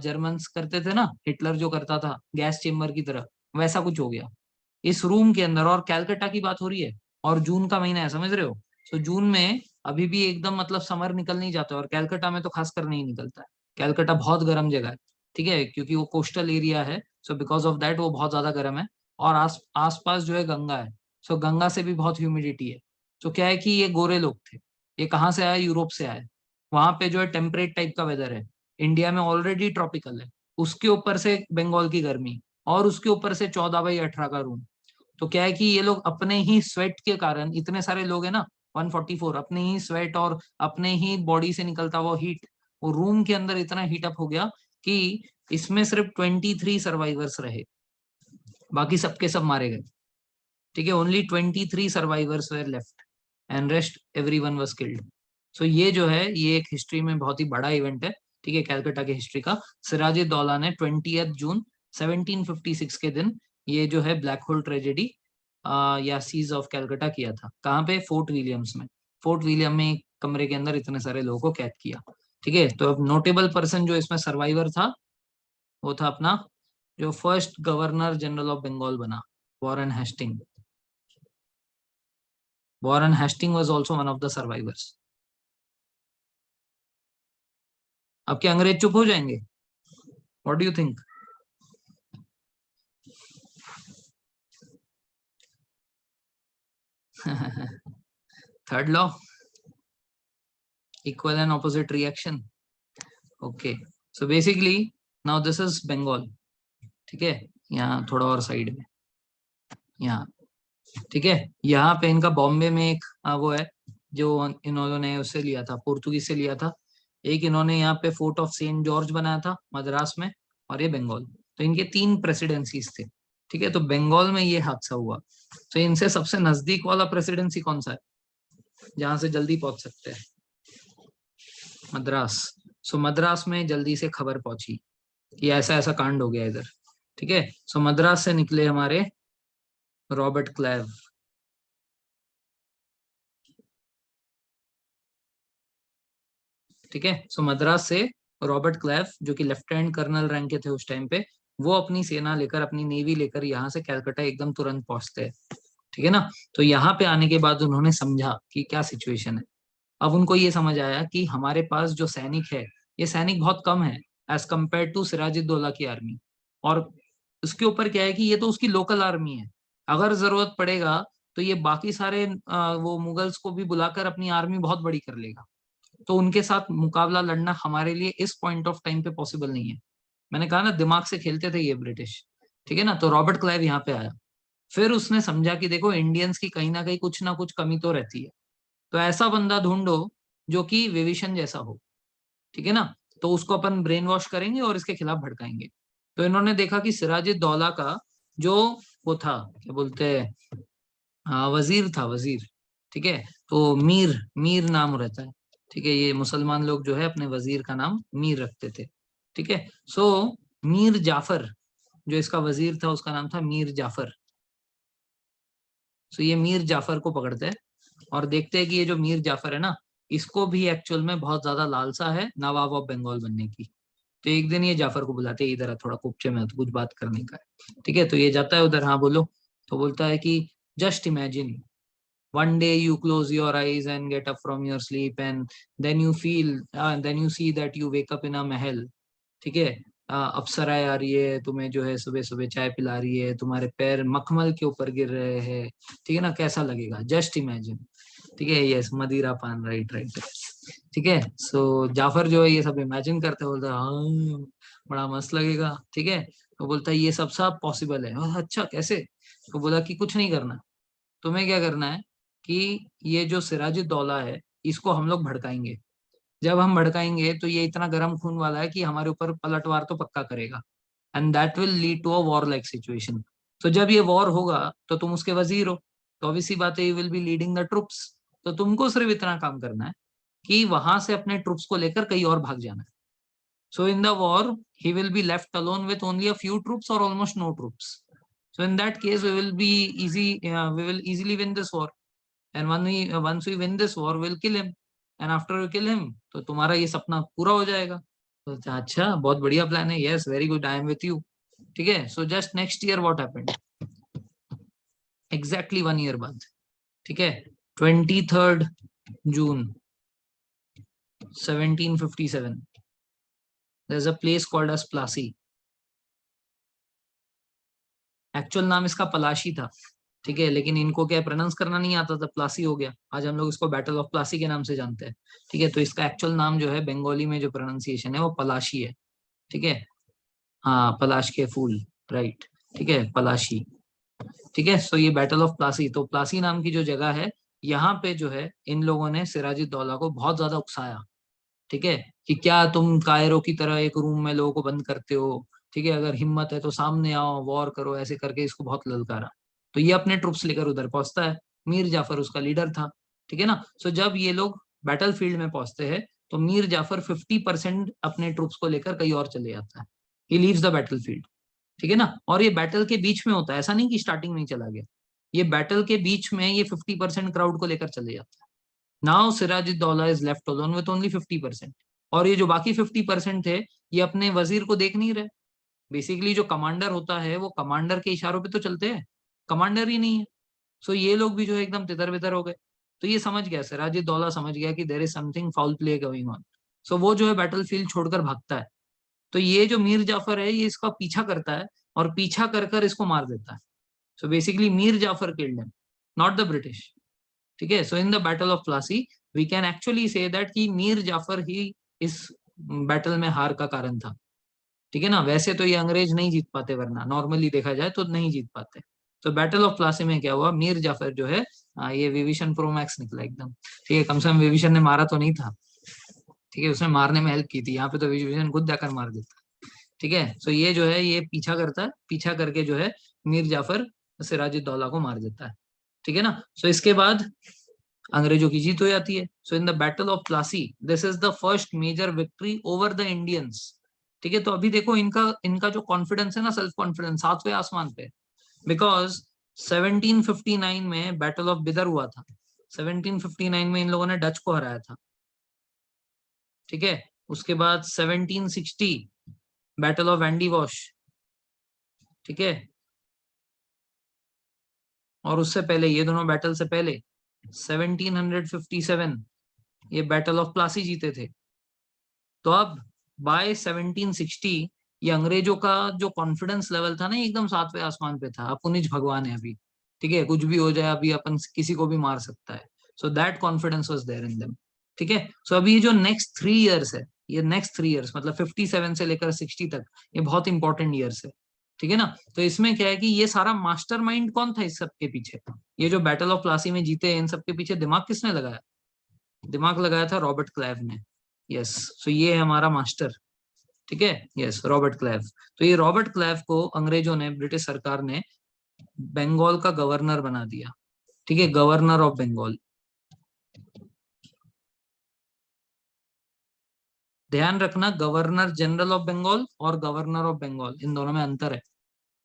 जर्मन्स करते थे ना, हिटलर जो करता था गैस चेम्बर की तरह, वैसा कुछ हो गया इस रूम के अंदर। और कैलकाटा की बात हो रही है, और जून का महीना है, समझ रहे हो। तो जून में अभी भी एकदम मतलब समर निकल नहीं जाता, और कैलकाटा में तो खासकर नहीं निकलता है। कैलकाटा बहुत गर्म जगह है, ठीक है, क्योंकि वो कोस्टल एरिया है, सो बिकॉज ऑफ दैट वो बहुत ज्यादा गर्म है। और आसपास जो है गंगा है, सो गंगा से भी बहुत ह्यूमिडिटी है। तो क्या है कि ये गोरे लोग थे, ये कहाँ से आए? यूरोप से आए। वहां पे जो है टेम्परेट टाइप का वेदर है, इंडिया में ऑलरेडी ट्रॉपिकल है, उसके ऊपर से बंगाल की गर्मी, और उसके ऊपर से 14 बाई 18 का रूम। तो क्या है कि ये लोग अपने ही स्वेट के कारण, इतने सारे लोग हैं ना, 144, अपने ही स्वेट और अपने ही बॉडी से निकलता वो हीट, वो रूम के अंदर इतना हीट अप हो गया कि इसमें सिर्फ 23 सर्वाइवर्स रहे, बाकी सबके सब मारे गए, ठीक है। Only 23 survivors were left, and rest everyone was killed. So ये जो है, ये एक हिस्ट्री में बहुत ही बड़ा इवेंट है, ठीक है, कैलकाटा की हिस्ट्री का। सिराजुद्दौला ने 20 जून 1756 के दिन ये जो है ब्लैक होल ट्रेजेडी या सीज ऑफ कैलकाटा किया था। कहाँ पे? फोर्ट विलियम्स में। फोर्ट विलियम में एक कमरे के अंदर इतने सारे लोगों को कैद किया, ठीक है। तो अब नोटेबल पर्सन जो इसमें सर्वाइवर था, वो था अपना जो first governor general of Bengal बना, Warren Hasting. Warren Hasting was also one of the survivors. अब क्या अंग्रेज चुप हो जाएंगे? What do you think? Third law, equal and opposite reaction. Okay, so basically now this is Bengal, ठीक है, यहाँ थोड़ा और साइड में, यहाँ, ठीक है। यहाँ पे इनका बॉम्बे में एक वो है जो इन्होंने उससे लिया था, पोर्तुगीज से लिया था, एक इन्होंने यहाँ पे फोर्ट ऑफ सेंट जॉर्ज बनाया था मद्रास में, और ये बंगाल। तो इनके 3 प्रेसिडेंसीज थे। ठीक है, तो बंगाल में ये हादसा हुआ। तो इनसे सबसे नजदीक वाला प्रेसिडेंसी कौन सा है जहां से जल्दी पहुंच सकते हैं? मद्रास। सो मद्रास में जल्दी से खबर पहुंची कि ऐसा ऐसा कांड हो गया इधर। ठीक है, सो मद्रास से निकले हमारे रॉबर्ट क्लाइव। ठीक है, सो मद्रास से रॉबर्ट क्लाइव, जो कि लेफ्टिनेंट कर्नल रैंक के थे उस टाइम पे, वो अपनी सेना लेकर, अपनी नेवी लेकर यहाँ से कलकत्ता एकदम तुरंत पहुंचते हैं। ठीक है ना। तो यहाँ पे आने के बाद उन्होंने समझा कि क्या सिचुएशन है। अब उनको ये समझ आया कि हमारे पास जो सैनिक है, ये सैनिक बहुत कम है एज कम्पेयर टू सिराजुद्दौला की आर्मी। और उसके ऊपर क्या है कि ये तो उसकी लोकल आर्मी है। अगर जरूरत पड़ेगा तो ये बाकी सारे वो मुगल्स को भी बुलाकर अपनी आर्मी बहुत बड़ी कर लेगा। तो उनके साथ मुकाबला लड़ना हमारे लिए इस पॉइंट ऑफ टाइम पे पॉसिबल नहीं है। मैंने कहा ना, दिमाग से खेलते थे ये ब्रिटिश। ठीक है ना। तो रॉबर्ट क्लाइव यहाँ पे आया। फिर उसने समझा कि देखो, इंडियंस की कहीं ना कुछ कमी तो रहती है। तो ऐसा बंदा ढूंढो जो कि विभीषण जैसा हो। ठीक है ना। तो उसको अपन ब्रेन वॉश करेंगे और इसके खिलाफ भड़काएंगे। तो इन्होंने देखा कि सिराजुद्दौला का जो वो था, क्या बोलते हैं, हाँ, वजीर था, वजीर। ठीक है। तो मीर, मीर नाम रहता है। ठीक है, ये मुसलमान लोग जो है अपने वजीर का नाम मीर रखते थे। ठीक है। सो मीर जाफर, जो इसका वजीर था, उसका नाम था मीर जाफर। सो ये मीर जाफर को पकड़ते हैं और देखते हैं कि ये जो मीर जाफर है ना, इसको भी एक्चुअल में बहुत ज्यादा लालसा है नवाब ऑफ बंगाल बनने की। तो एक दिन ये जाफर को बुलाते हैं, इधर आ, थोड़ा कुपचे में तो कुछ बात करने का है। ठीक है, तो ये जाता है उधर। हाँ बोलो। तो बोलता है कि just imagine, one day you close your eyes and get up from your sleep, and then you see that you wake up in a महल। ठीक है। अप्सराएं आ रही है, तुम्हें जो है सुबह सुबह चाय पिला रही है, तुम्हारे पैर मखमल के ऊपर गिर रहे हैं। ठीक है ना, कैसा लगेगा? Just imagine. ठीक है, यस, मदिरा पान, राइट राइट। ठीक है। सो जाफर जो है ये सब इमेजिन करते, बोलता है हाँ बड़ा मस्त लगेगा। ठीक है। तो बोलता है ये सब सब पॉसिबल है। अच्छा कैसे? तो बोला कि कुछ नहीं करना, तुम्हें क्या करना है कि ये जो सिराजुद्दौला है, इसको हम लोग भड़काएंगे। जब हम भड़काएंगे तो ये इतना गर्म खून वाला है कि हमारे ऊपर पलटवार तो पक्का करेगा, and that will lead to a war like situation. तो जब ये वॉर होगा तो तुम उसके वजीर हो, तो ऑब्वियसली बात है, you will be leading the troops. तो तुमको सिर्फ इतना काम करना है कि वहां से अपने ट्रुप्स को लेकर कहीं और भाग जाना है। So in the war he will be left alone with only a few troops और almost no troops. So in that case we will easily win this war, and once we win this war we'll kill him, and after we kill him तो तुम्हारा ये सपना पूरा हो जाएगा। तो अच्छा, बहुत बढ़िया प्लान है, yes very good, I am with you. ठीक है। So just next year what happened, exactly 1 year बाद। ठीक है, 23rd June 1757, there's a place called as Plassey. Actual नाम इसका पलाशी था। ठीक है, लेकिन इनको क्या प्रोनाउंस करना नहीं आता था, प्लासी हो गया। आज हम लोग इसको बैटल ऑफ प्लासी के नाम से जानते हैं। ठीक है, तो इसका एक्चुअल नाम जो है बंगाली में जो प्रोनाउंसिएशन है वो पलाशी है। ठीक है। हाँ, पलाश के फूल, राइट। ठीक है, पलाशी। ठीक है। सो ये बैटल ऑफ प्लासी, तो प्लासी नाम की जो जगह है, यहाँ पे जो है इन लोगों ने सिराजुद्दौला को बहुत ज्यादा उकसाया। ठीक है, कि क्या तुम कायरो की तरह एक रूम में लोगों को बंद करते हो? ठीक है, अगर हिम्मत है तो सामने आओ, वॉर करो, ऐसे करके इसको बहुत ललकारा। तो ये अपने ट्रुप्स लेकर उधर पहुंचता है। मीर जाफर उसका लीडर था। ठीक है ना। सो जब ये लोग बैटल फील्ड में पहुंचते हैं तो मीर जाफर 50% अपने ट्रुप्स को लेकर कहीं और चले जाता है। He leaves the battle field. ठीक है ना। और ये बैटल के बीच में होता है, ऐसा नहीं कि स्टार्टिंग में ही चला गया। ये बैटल के बीच में ये 50% क्राउड को लेकर चले जाता है। Now Sirajuddaulah is left alone with only 50%। और ये जो बाकी 50% थे, ये अपने वजीर को देख नहीं रहे। बेसिकली जो कमांडर होता है वो कमांडर के इशारों पे तो चलते हैं, कमांडर ही नहीं है। सो ये लोग भी जो है एकदम तितर बितर हो गए। तो ये समझ गया, सिराजुद्दौला समझ गया कि there is something foul play going on. So वो जो है बैटल फील्ड छोड़कर भागता है। तो ये जो मीर जाफर है ये इसका पीछा करता है, और पीछा कर कर इसको मार देता है। So basically Mir Jafar killed him, not the British. ठीक है। So in the battle of Plassey we can actually say that कि मीर जाफर ही इस बैटल में हार का कारण था। ठीक है ना। वैसे तो ये अंग्रेज नहीं जीत पाते, वरना नॉर्मली देखा जाए तो नहीं जीत पाते। तो बैटल ऑफ प्लासी में क्या हुआ, मीर जाफर जो है ये विभीषण प्रोमैक्स निकला एकदम। ठीक है, कम से कम विभीषण ने मारा तो नहीं था। ठीक है, उसने मारने में हेल्प की थी, यहाँ पे तो विभीषण खुद जाकर मार देता है। ठीक है, सो ये जो है ये पीछा करता है, पीछा करके जो है मीर जाफर सिराजुद्दौला को मार देता है। ठीक है ना। सो इसके बाद अंग्रेजों की जीत हो जाती है। So in the battle of Plassey this is the first major victory over the Indians. ठीक है, तो अभी देखो इनका इनका जो कॉन्फिडेंस है ना, सेल्फ कॉन्फिडेंस सातवें आसमान पे, बिकॉज 1759 में बैटल ऑफ बिदर हुआ था। 1759 में इन लोगों ने डच को हराया था। ठीक है, उसके बाद 1760 बैटल ऑफ एंडी वॉश। ठीक है, और उससे पहले ये दोनों बैटल से पहले 1757 ये बैटल ऑफ प्लासी जीते थे। तो अब बाय 1760 ये अंग्रेजों का जो कॉन्फिडेंस लेवल था ना, एकदम सातवें आसमान पे था। अपुनिज भगवान है अभी। ठीक है, कुछ भी हो जाए अभी अपन किसी को भी मार सकता है। So that confidence was there in them. ठीक है, सो अभी जो नेक्स्ट 3 इयर्स है, ये नेक्स्ट 3 इयर्स मतलब 57 से लेकर 60 तक, ये बहुत इंपॉर्टेंट ईयर्स है। ठीक है ना। तो इसमें क्या है कि ये सारा मास्टरमाइंड कौन था इस सब के पीछे, ये जो बैटल ऑफ प्लासी में जीते इन सब के पीछे दिमाग किसने लगाया? दिमाग लगाया था रॉबर्ट क्लाइव ने। यस, सो ये है हमारा मास्टर। ठीक है, यस, रॉबर्ट क्लाइव। तो ये रॉबर्ट क्लाइव को अंग्रेजों ने, ब्रिटिश सरकार ने बंगाल का गवर्नर बना दिया। ठीक है, गवर्नर ऑफ बंगाल। ध्यान रखना, गवर्नर जनरल ऑफ बंगाल और गवर्नर ऑफ बंगाल इन दोनों में अंतर है।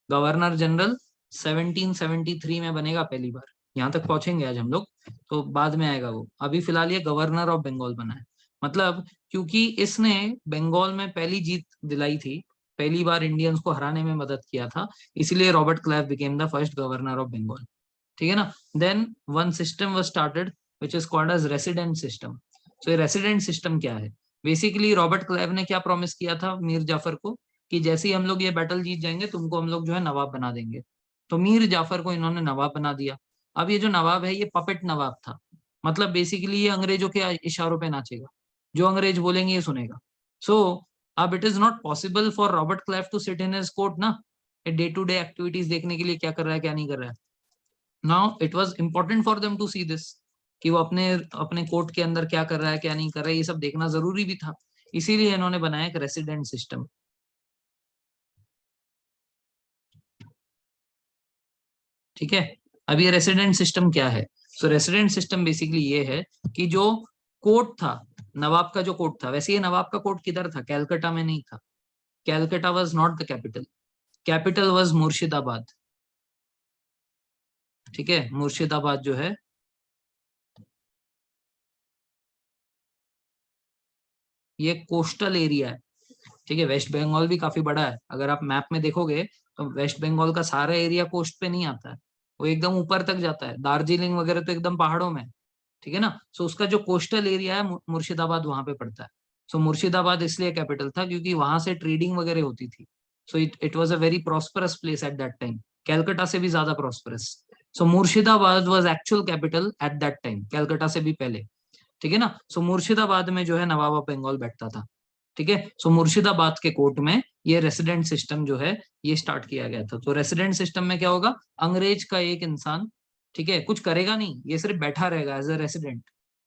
गवर्नर जनरल 1773 में बनेगा पहली बार, यहाँ तक पहुंचेंगे आज हम लोग, तो बाद में आएगा वो। अभी फिलहाल ये गवर्नर ऑफ बंगाल बना है। मतलब क्योंकि इसने बंगाल में पहली जीत दिलाई थी, पहली बार इंडियंस को हराने में मदद किया था, इसलिए Robert Clive became the first governor of Bengal. ठीक है ना। Then one system was started which is called as resident system. So ये रेसिडेंट सिस्टम क्या है? बेसिकली रॉबर्ट क्लाइव ने क्या प्रॉमिस किया था मीर जाफर को, कि जैसे ही हम लोग ये बैटल जीत जाएंगे तुमको हम लोग जो है नवाब बना देंगे। तो मीर जाफर को इन्होंने नवाब बना दिया। अब ये जो नवाब है ये पपेट नवाब था। मतलब बेसिकली ये अंग्रेजों के इशारों पे नाचेगा, जो अंग्रेज बोलेंगे ये सुनेगा। सो अब it is not possible for Robert Clive to sit in his court ना, डे टू डे एक्टिविटीज देखने के लिए क्या कर रहा है क्या नहीं कर रहा है। Now it was important for them to see this, कि वो अपने अपने कोर्ट के अंदर क्या कर रहा है क्या नहीं कर रहा है, ये सब देखना जरूरी भी था। इसीलिए इन्होंने बनाया एक रेसिडेंट सिस्टम। ठीक है, अब ये रेसिडेंट सिस्टम क्या है? सो रेसिडेंट सिस्टम बेसिकली ये है कि जो कोर्ट था, नवाब का जो कोर्ट था, वैसे ये नवाब का कोर्ट किधर था? कैलकाटा में नहीं था। Calcutta was not the capital, capital was Murshidabad. ठीक है, मुर्शिदाबाद जो है ये कोस्टल एरिया है। ठीक है, वेस्ट बंगाल भी काफी बड़ा है, अगर आप मैप में देखोगे तो वेस्ट बंगाल का सारा एरिया कोस्ट पे नहीं आता है, वो एकदम ऊपर तक जाता है। दार्जिलिंग वगैरह तो एकदम पहाड़ों में है। ठीक है ना। सो उसका जो कोस्टल एरिया है मुर्शिदाबाद वहां पे पड़ता है। सो मुर्शिदाबाद इसलिए कैपिटल था क्योंकि वहां से ट्रेडिंग वगैरह होती थी। सो it was a very prosperous place at that time, Calcutta से भी ज्यादा prosperous. So Murshidabad was actual capital eight that time, Calcutta से भी पहले। ठीक है ना। सो मुर्शिदाबाद में जो है नवाब ऑफ बंगाल बैठता था। ठीक है, सो मुर्शिदाबाद के कोर्ट में ये रेसिडेंट सिस्टम जो है ये स्टार्ट किया गया था। तो रेसिडेंट सिस्टम में क्या होगा, अंग्रेज का एक इंसान, ठीक है, कुछ करेगा नहीं, ये सिर्फ बैठा रहेगा एज अ रेसिडेंट।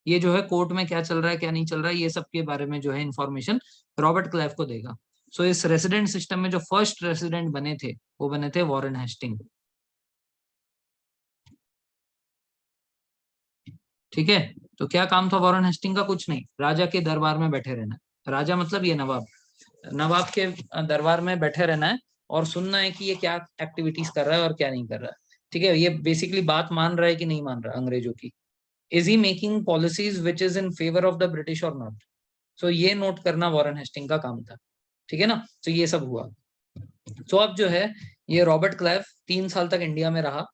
ये जो है कोर्ट में क्या चल रहा है क्या नहीं चल रहा है ये सब के बारे में जो है इंफॉर्मेशन रॉबर्ट क्लाइव को देगा। सो इस रेसिडेंट सिस्टम में जो फर्स्ट रेसिडेंट बने थे वो बने थे वॉरेन हेस्टिंग। ठीक है, तो क्या काम था वॉरेन हेस्टिंग का? कुछ नहीं, राजा के दरबार में बैठे रहना है। राजा मतलब ये नवाब, नवाब के दरबार में बैठे रहना है और सुनना है कि ये क्या एक्टिविटीज कर रहा है और क्या नहीं कर रहा है। ठीक है, ये बेसिकली बात मान रहा है कि नहीं मान रहा अंग्रेजों की। Is he making policies which is in favour of the British और नॉट। सो ये नोट करना वॉरेन हेस्टिंग का काम था। ठीक है ना। तो ये सब हुआ। तो अब जो है ये रॉबर्ट क्लाइव 3 साल तक इंडिया में रहा,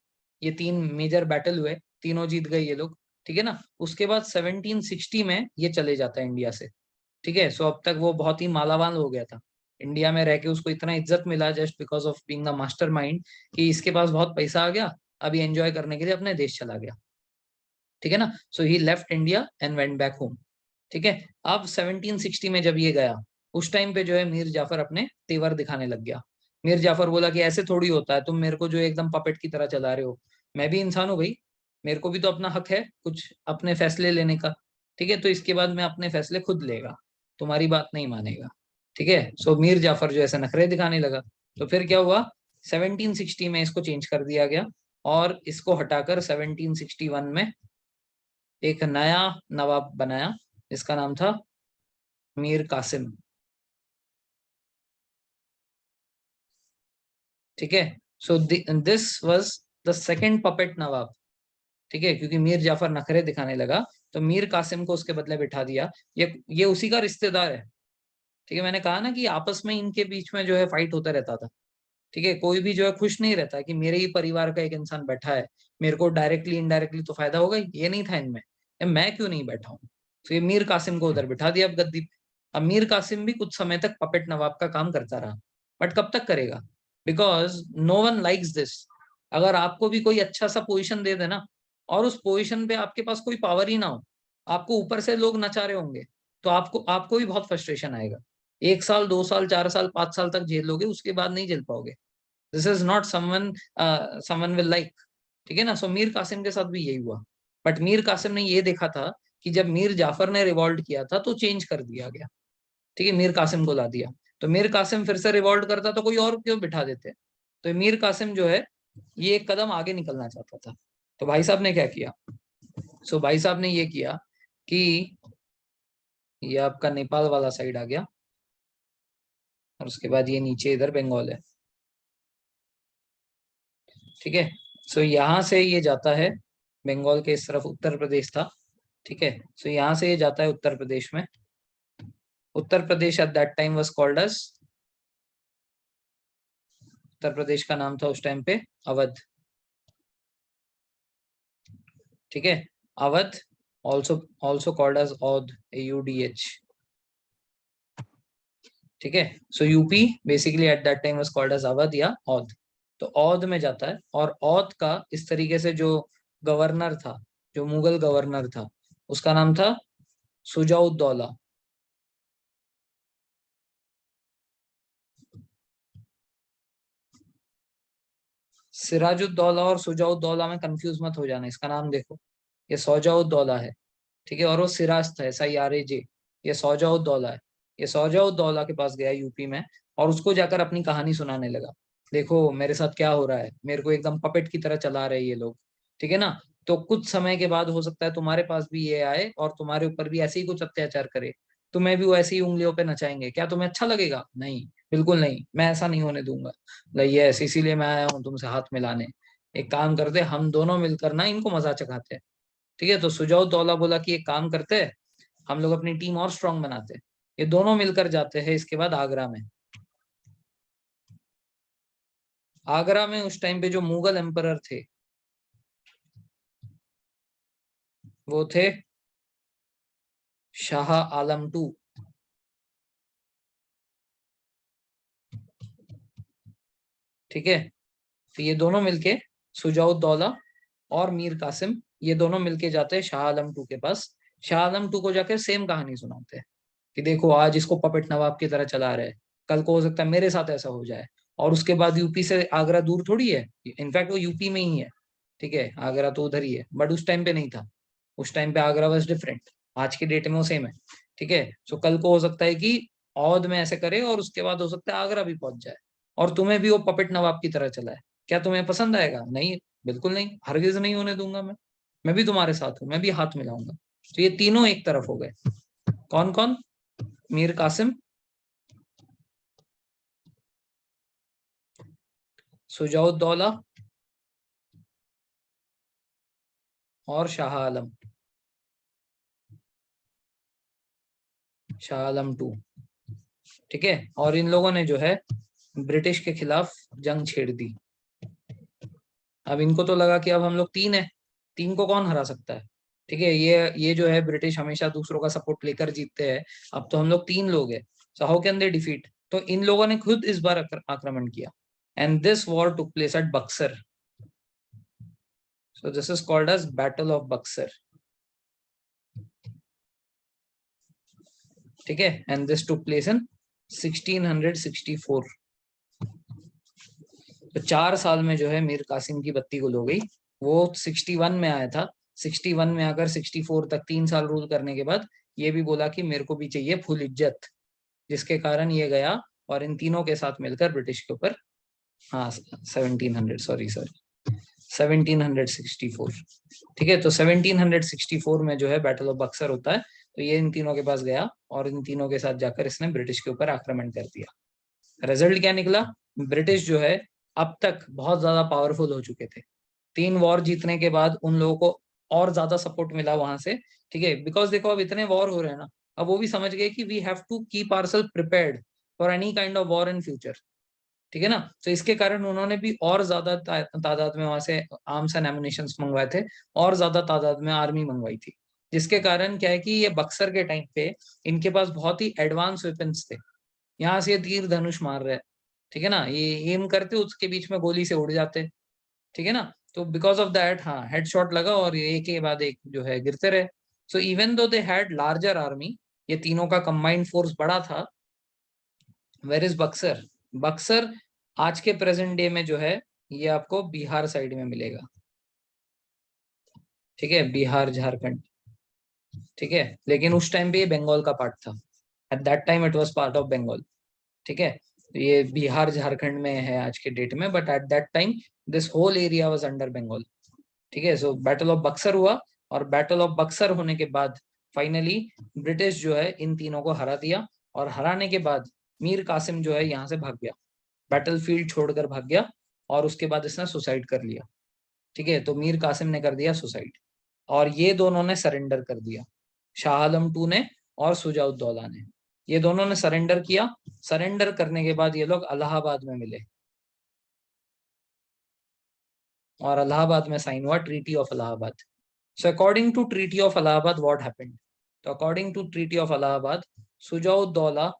ये 3 मेजर बैटल हुए, तीनों जीत गए ये लोग। ठीक है ना। उसके बाद 1760 में ये चले जाता है इंडिया से। ठीक है, सो अब तक वो बहुत ही मालामाल हो गया था। इंडिया में रह के उसको इतना इज्जत मिला just because of being the mastermind, कि इसके पास बहुत पैसा आ गया, अभी एंजॉय करने के लिए अपने देश चला गया। ठीक है ना। So he left India and went back home. ठीक है, अब 1760 में जब ये गया, उस टाइम पे जो है मीर जाफर अपने तेवर दिखाने लग गया। मीर जाफर बोला कि ऐसे थोड़ी होता है, तुम मेरे को जो एकदम पपेट की तरह चला रहे हो, मैं भी इंसान हूँ भाई, मेरे को भी तो अपना हक है कुछ अपने फैसले लेने का। ठीक है, तो इसके बाद मैं अपने फैसले खुद लेगा। तुम्हारी बात नहीं मानेगा। ठीक है, सो मीर जाफर जो ऐसे नखरे दिखाने लगा, तो फिर क्या हुआ, 1760 में इसको चेंज कर दिया गया और इसको हटाकर 1761 में एक नया नवाब बनाया, इसका नाम था मीर कासिम। ठीक है, so this was the second puppet nawab. ठीक है, क्योंकि मीर जाफर नखरे दिखाने लगा तो मीर कासिम को उसके बदले बिठा दिया। ये उसी का रिश्तेदार है। ठीक है, मैंने कहा ना कि आपस में इनके बीच में जो है फाइट होता रहता था। ठीक है, कोई भी जो है खुश नहीं रहता कि मेरे ही परिवार का एक इंसान बैठा है, मेरे को डायरेक्टली इनडायरेक्टली तो फायदा होगा ही। ये नहीं था इनमें, मैं क्यों नहीं बैठा हूँ। तो ये मीर कासिम को उधर बिठा दिया अब गद्दी पे। अब मीर कासिम भी कुछ समय तक पपेट नवाब का काम करता रहा, बट कब तक करेगा, because no one likes this. अगर आपको भी कोई अच्छा सा पोजीशन दे देना और उस पोजीशन पे आपके पास कोई पावर ही ना हो, आपको ऊपर से लोग नचा रहे होंगे, तो आपको आपको भी बहुत फ्रस्ट्रेशन आएगा। 1 साल 2 साल 4 साल 5 साल तक झेल लोगे, उसके बाद नहीं झेल पाओगे। This is not someone someone will like. ठीक है ना, सो मीर कासिम के साथ भी यही हुआ। बट मीर कासिम ने ये देखा था कि जब मीर जाफर ने रिवॉल्ट किया था तो चेंज कर दिया गया। ठीक है, मीर कासिम को ला दिया, तो मीर कासिम फिर से रिवॉल्ट करता तो कोई और क्यों बिठा देते। तो मीर कासिम जो है ये एक कदम आगे निकलना चाहता था। तो भाई साहब ने क्या किया, सो भाई साहब ने ये किया कि ये आपका नेपाल वाला साइड आ गया और उसके बाद ये नीचे इधर बंगाल है। ठीक है, सो यहाँ से ये जाता है बंगाल के इस तरफ, उत्तर प्रदेश था। ठीक है, सो यहाँ से ये जाता है उत्तर प्रदेश में। Uttar Pradesh at that time was called as, Uttar Pradesh का नाम था उस टाइम पे अवध। ठीक है, Awadh, also also called as Oudh, AUDH। ठीक है, so UP basically at that time was called as Awadh या औध। तो औध में जाता है, और औध का इस तरीके से जो गवर्नर था, जो मुगल गवर्नर था, उसका नाम था सुजाउद्दौला। सिराजुद्दौला और सुजाउद्दौला में कंफ्यूज मत हो जाना, इसका नाम देखो, ये सौजाउद्दौला है। ठीक है, और वो सिराज था, SIRAJ, ये सौजाउद्दौला है। ये सौजाउद्दौला के पास गया यूपी में और उसको जाकर अपनी कहानी सुनाने लगा। देखो मेरे साथ क्या हो रहा है, मेरे को एकदम पपेट की तरह चला रहे हैं ये लोग। ठीक है ना, तो कुछ समय के बाद हो सकता है तुम्हारे पास भी ये आए और तुम्हारे ऊपर भी ऐसे ही कुछ अत्याचार करे, तुम्हें भी वो ऐसी ही उंगलियों पे नचाएंगे, क्या तुम्हें अच्छा लगेगा? नहीं, बिल्कुल नहीं, मैं ऐसा नहीं होने दूंगा। यस, इसीलिए मैं आया हूँ तुमसे हाथ मिलाने। एक काम करते, हम दोनों मिलकर ना इनको मजा चखाते हैं। ठीक है, तो सुजाउद्दौला बोला कि एक काम करते हैं, हम लोग अपनी टीम और स्ट्रांग बनाते हैं। ये दोनों मिलकर जाते हैं इसके बाद आगरा में। आगरा में उस टाइम पे जो मुगल एम्परर थे वो थे शाह आलम टू। ठीक है, तो ये दोनों मिलके, सुजाउद्दौला और मीर कासिम, ये दोनों मिलके जाते हैं शाह आलम टू के पास। शाह आलम टू को जाकर सेम कहानी सुनाते हैं कि देखो आज इसको पपेट नवाब की तरह चला रहे, कल को हो सकता है मेरे साथ ऐसा हो जाए। और उसके बाद यूपी से आगरा दूर थोड़ी है, इनफैक्ट वो यूपी में ही है। ठीक है, आगरा तो उधर ही है, बट उस टाइम पे नहीं था। उस टाइम पे आगरा वॉज डिफरेंट, आज के डेट में वो सेम है। ठीक है, सो कल को हो सकता है कि औध में ऐसे करे और उसके बाद हो सकता है आगरा भी पहुंच जाए और तुम्हें भी वो पपेट नवाब की तरह चलाए। क्या तुम्हें पसंद आएगा? नहीं, बिल्कुल नहीं, हरगिज नहीं होने दूंगा मैं भी तुम्हारे साथ हूँ, मैं भी हाथ मिलाऊंगा। तो ये तीनों एक तरफ हो गए। कौन कौन? मीर कासिम, सुजाउद्दौला और शाह आलम, शाह आलम टू। ठीक है, और इन लोगों ने जो है ब्रिटिश के खिलाफ जंग छेड़ दी। अब इनको तो लगा कि अब हम लोग तीन है, तीन को कौन हरा सकता है। ठीक है, ये जो है ब्रिटिश हमेशा दूसरों का सपोर्ट लेकर जीतते हैं, अब तो हम लोग तीन लोग हैं, so how can they defeat. तो इन लोगों ने खुद इस बार आक्रमण किया, and this war took place at Buxar. So this is called as battle of Buxar. ठीक है, and this took place in 1664। तो 4 साल में जो है मीर कासिम की बत्ती गुल हो गई। वो 61 में आया था, 61 में आकर 64 तक 3 साल रूल करने के बाद ये भी बोला कि मेरे को भी चाहिए फुल इज्जत, जिसके कारण ये गया और इन तीनों के साथ मिलकर ब्रिटिश के ऊपर, हाँ 1700, सॉरी सॉरी 1764, ठीक है। तो 1764 में जो है बैटल ऑफ बक्सर होता है। तो ये इन तीनों के पास गया और इन तीनों के साथ जाकर इसने ब्रिटिश के ऊपर आक्रमण कर दिया। रिजल्ट क्या निकला? ब्रिटिश जो है अब तक बहुत ज्यादा पावरफुल हो चुके थे। 3 वॉर जीतने के बाद उन लोगों को और ज्यादा सपोर्ट मिला वहां से, ठीक है। बिकॉज देखो अब इतने वॉर हो रहे हैं ना, अब वो भी समझ गए कि we have to keep ourselves prepared for any kind of war in future, ठीक है ना। तो इसके कारण उन्होंने भी और ज्यादा तादाद में वहां से आर्म्स एंड एमुनिशंस मंगवाए थे, और ज्यादा तादाद में आर्मी मंगवाई थी। जिसके कारण क्या है कि ये बक्सर के टाइम पे इनके पास बहुत ही एडवांस वेपन्स थे। यहाँ से ये तीर धनुष मार रहे हैं, ठीक है ना, ये एम करते उसके बीच में गोली से उड़ जाते, ठीक है ना। तो बिकॉज ऑफ दैट हाँ हेडशॉट लगा और एक के बाद एक जो है गिरते रहे। So even though they had larger army, ये तीनों का कंबाइंड फोर्स बड़ा था। Where is Buxar? बक्सर आज के प्रेजेंट डे में जो है ये आपको बिहार साइड में मिलेगा, ठीक है, बिहार झारखंड, ठीक है। लेकिन उस टाइम पे ये बंगाल का पार्ट था। At that time it was part of Bengal, ठीक है। तो ये बिहार झारखंड में है आज के डेट में, but at that time this whole area was under Bengal, ठीक है। सो बैटल ऑफ बक्सर हुआ, और बैटल ऑफ बक्सर होने के बाद फाइनली ब्रिटिश जो है इन तीनों को हरा दिया। और हराने के बाद मीर कासिम जो है यहाँ से भाग गया, बैटलफील्ड छोड़कर भाग गया, और उसके बाद इसने सुसाइड कर लिया, ठीक है। तो मीर कासिम ने कर दिया सुसाइड, और ये दोनों ने सरेंडर कर दिया, शाह आलम टू ने और सुजाउद्दौला ने, ये दोनों ने सरेंडर किया। सरेंडर करने के बाद ये लोग इलाहाबाद में मिले, और इलाहाबाद में साइन हुआ treaty of Allahabad. So according to treaty of Allahabad what happened? तो according to treaty of Allahabad, Shujauddaula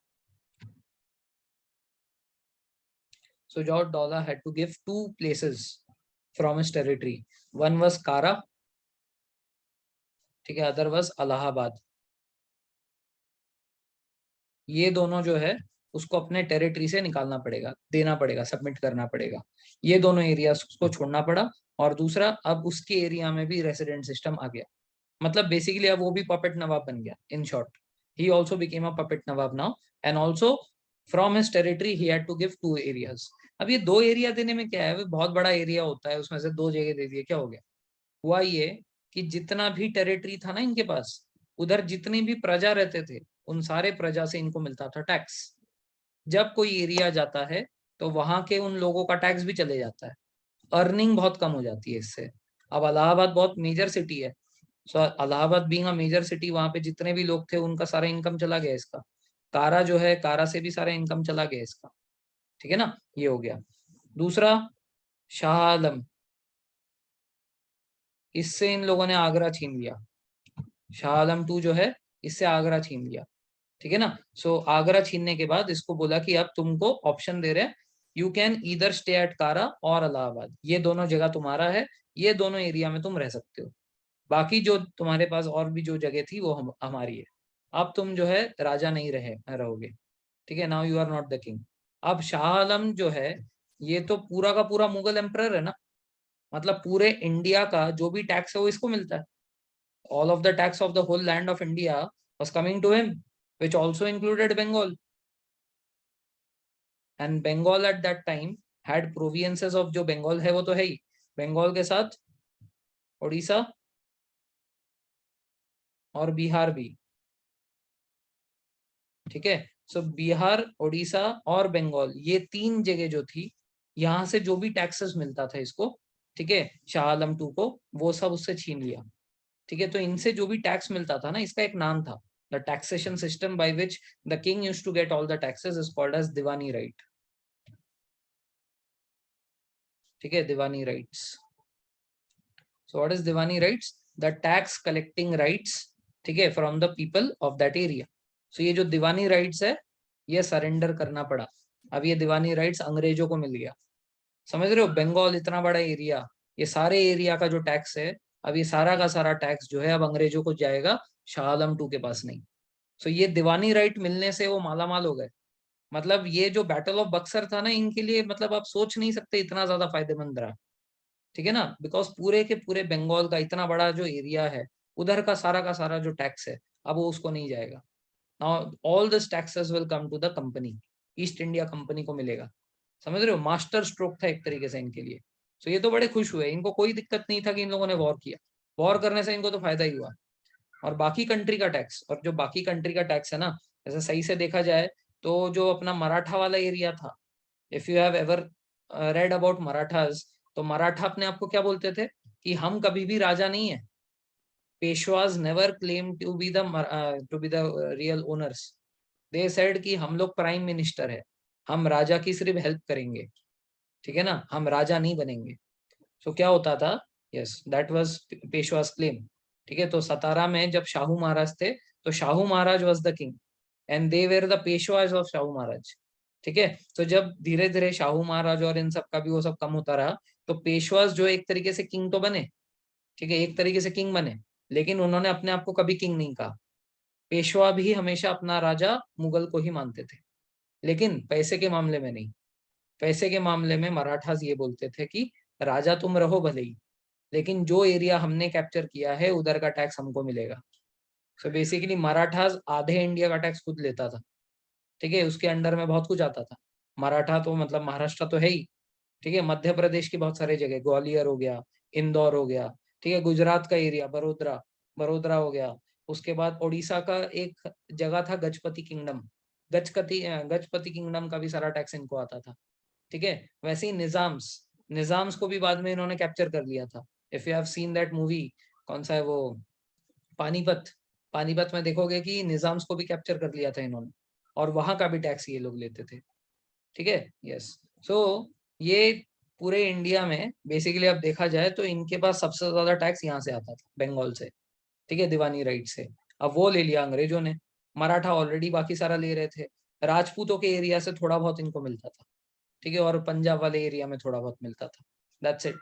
Sujaud-Dowla had to give 2 places from his territory. One was Kara, ठीक है, अदर वाज इलाहाबाद। ये दोनों जो है उसको अपने टेरिटरी से निकालना पड़ेगा, देना पड़ेगा, सबमिट करना पड़ेगा। ये दोनों एरिया उसको छोड़ना पड़ा। और दूसरा, अब उसके एरिया में भी रेसिडेंट सिस्टम आ गया, मतलब बेसिकली अब वो भी पपेट नवाब बन गया। In short, he also became a puppet nawab now, and also from his territory he had to give 2 areas. अब ये 2 एरिया देने में क्या है, वो बहुत बड़ा एरिया होता है, उसमें से 2 जगह दे दिए, क्या हो गया? हुआ ये कि जितना भी टेरिटरी था ना इनके पास, उधर जितनी भी प्रजा रहते थे, उन सारे प्रजा से इनको मिलता था टैक्स। जब कोई एरिया जाता है तो वहां के उन लोगों का टैक्स भी चले जाता है, अर्निंग बहुत कम हो जाती है इससे। अब इलाहाबाद बहुत मेजर सिटी है, so Allahabad being a major city, वहां पे जितने भी लोग थे उनका सारा इनकम चला गया इसका। कारा जो है, कारा से भी सारा इनकम चला गया इसका, ठीक है ना। ये हो गया। दूसरा, शाह आलम, इससे इन लोगों ने आगरा छीन लिया। शाह आलम टू जो है, इससे आगरा छीन लिया, ठीक है ना। सो आगरा छीनने के बाद इसको बोला कि अब तुमको ऑप्शन दे रहे हैं, you can either stay at कारा और इलाहाबाद, ये दोनों जगह तुम्हारा है, ये दोनों एरिया में तुम रह सकते हो। बाकी जो तुम्हारे पास और भी जो जगह थी वो हमारी है। अब तुम जो है राजा नहीं रहोगे, ठीक है। Now you are not the king. अब शाह आलम जो है, ये तो पूरा का पूरा मुगल एम्परर है ना, मतलब पूरे इंडिया का जो भी टैक्स है वो इसको मिलता है। All of the tax of the whole land of India was coming to him, which also included Bengal. And Bengal at that time had provinces of, जो बंगाल है वो तो है ही, बंगाल के साथ उड़ीसा और बिहार भी, ठीक है। सो बिहार, उड़ीसा और बंगाल, ये 3 जगह जो थी, यहाँ से जो भी टैक्सेस मिलता था इसको, ठीक है, शाह आलम टू को, वो सब उससे छीन लिया, ठीक है। तो इनसे जो भी टैक्स मिलता था ना, इसका एक नाम था, the taxation system by which the king used to get all the taxes is called as diwani right, ठीक है, diwani rights. So what is diwani rights? The tax collecting rights, ठीक है, from the people of that area. So ये जो दीवानी rights है, ये surrender करना पड़ा। अब ये दीवानी राइट्स अंग्रेजों को मिल गया। समझ रहे हो, बंगाल इतना बड़ा एरिया, ये सारे एरिया का जो टैक्स है, अब ये सारा का सारा टैक्स जो है अब अंग्रेजों को जाएगा, शाह आलम टू के पास नहीं। सो ये दीवानी राइट मिलने से वो माला माल हो गए। मतलब ये जो बैटल ऑफ बक्सर था ना, इनके लिए मतलब आप सोच नहीं सकते इतना ज्यादा फायदेमंद रहा, ठीक है ना। बिकॉज पूरे के पूरे बंगाल का इतना बड़ा जो एरिया है, उधर का सारा जो टैक्स है, अब वो उसको नहीं जाएगा। Now all this taxes will come to the company, East India Company को मिलेगा। समझ रहे हो, मास्टर स्ट्रोक था एक तरीके से इनके लिए। तो ये तो बड़े खुश हुए, इनको कोई दिक्कत नहीं था कि इन लोगों ने वॉर किया, वॉर करने से इनको तो फायदा ही हुआ। और बाकी कंट्री का टैक्स, और जो बाकी कंट्री का टैक्स है ना, ऐसे सही से देखा जाए तो जो अपना मराठा वाला एरिया था, if you have ever read about Marathas, तो मराठा अपने आप को क्या बोलते थे कि हम कभी भी राजा नहीं है। Peshwas never claim to be the real owners. They said कि हम लोग प्राइम मिनिस्टर है, हम राजा की सिर्फ हेल्प करेंगे, ठीक है ना, हम राजा नहीं बनेंगे। सो क्या होता था, यस दैट वाज पेशवाज क्लेम। ठीक है, तो सतारा में जब शाहू महाराज थे, तो Shahu Maharaj was the king and they were the Peshwas of Shahu Maharaj. ठीक है, तो जब धीरे धीरे शाहू महाराज और इन सब का भी वो सब कम होता रहा, तो पेशवाज जो एक तरीके से किंग तो बने, ठीक है, एक तरीके से किंग बने, लेकिन उन्होंने अपने आप को कभी किंग नहीं कहा। पेशवा भी हमेशा अपना राजा मुगल को ही मानते थे, लेकिन पैसे के मामले में नहीं। पैसे के मामले में मराठास ये बोलते थे कि राजा तुम रहो भले ही, लेकिन जो एरिया हमने कैप्चर किया है उधर का टैक्स हमको मिलेगा। सो बेसिकली मराठास आधे इंडिया का टैक्स खुद लेता था। ठीक है, उसके अंडर में बहुत कुछ आता था। मराठा तो मतलब महाराष्ट्र तो है ही, ठीक है, मध्य प्रदेश की बहुत सारी जगह, ग्वालियर हो गया, इंदौर हो गया, ठीक है, गुजरात का एरिया, बड़ोदरा, बड़ोदरा हो गया। उसके बाद उड़ीसा का एक जगह था गजपति किंगडम, गजपति किंगडम का भी सारा टैक्स इनको आता था। ठीक है, वैसे ही निजाम्स, निजाम्स को भी बाद में इन्होंने कैप्चर कर लिया था। If you have seen that movie, कौन सा है वो, पानीपत, पानीपत में देखोगे कि निजाम्स को भी कैप्चर कर लिया था इन्होंने, और वहां का भी टैक्स ये लोग लेते थे। ठीक है, यस। सो ये पूरे इंडिया में बेसिकली अब देखा जाए तो इनके पास सबसे ज्यादा टैक्स यहाँ से आता था, बंगाल से। ठीक है, दीवानी राइट से। अब वो ले लिया अंग्रेजों ने। मराठा ऑलरेडी बाकी सारा ले रहे थे। राजपूतों के एरिया से थोड़ा बहुत इनको मिलता था, ठीक है, और पंजाब वाले एरिया में थोड़ा बहुत मिलता था, दैट्स इट।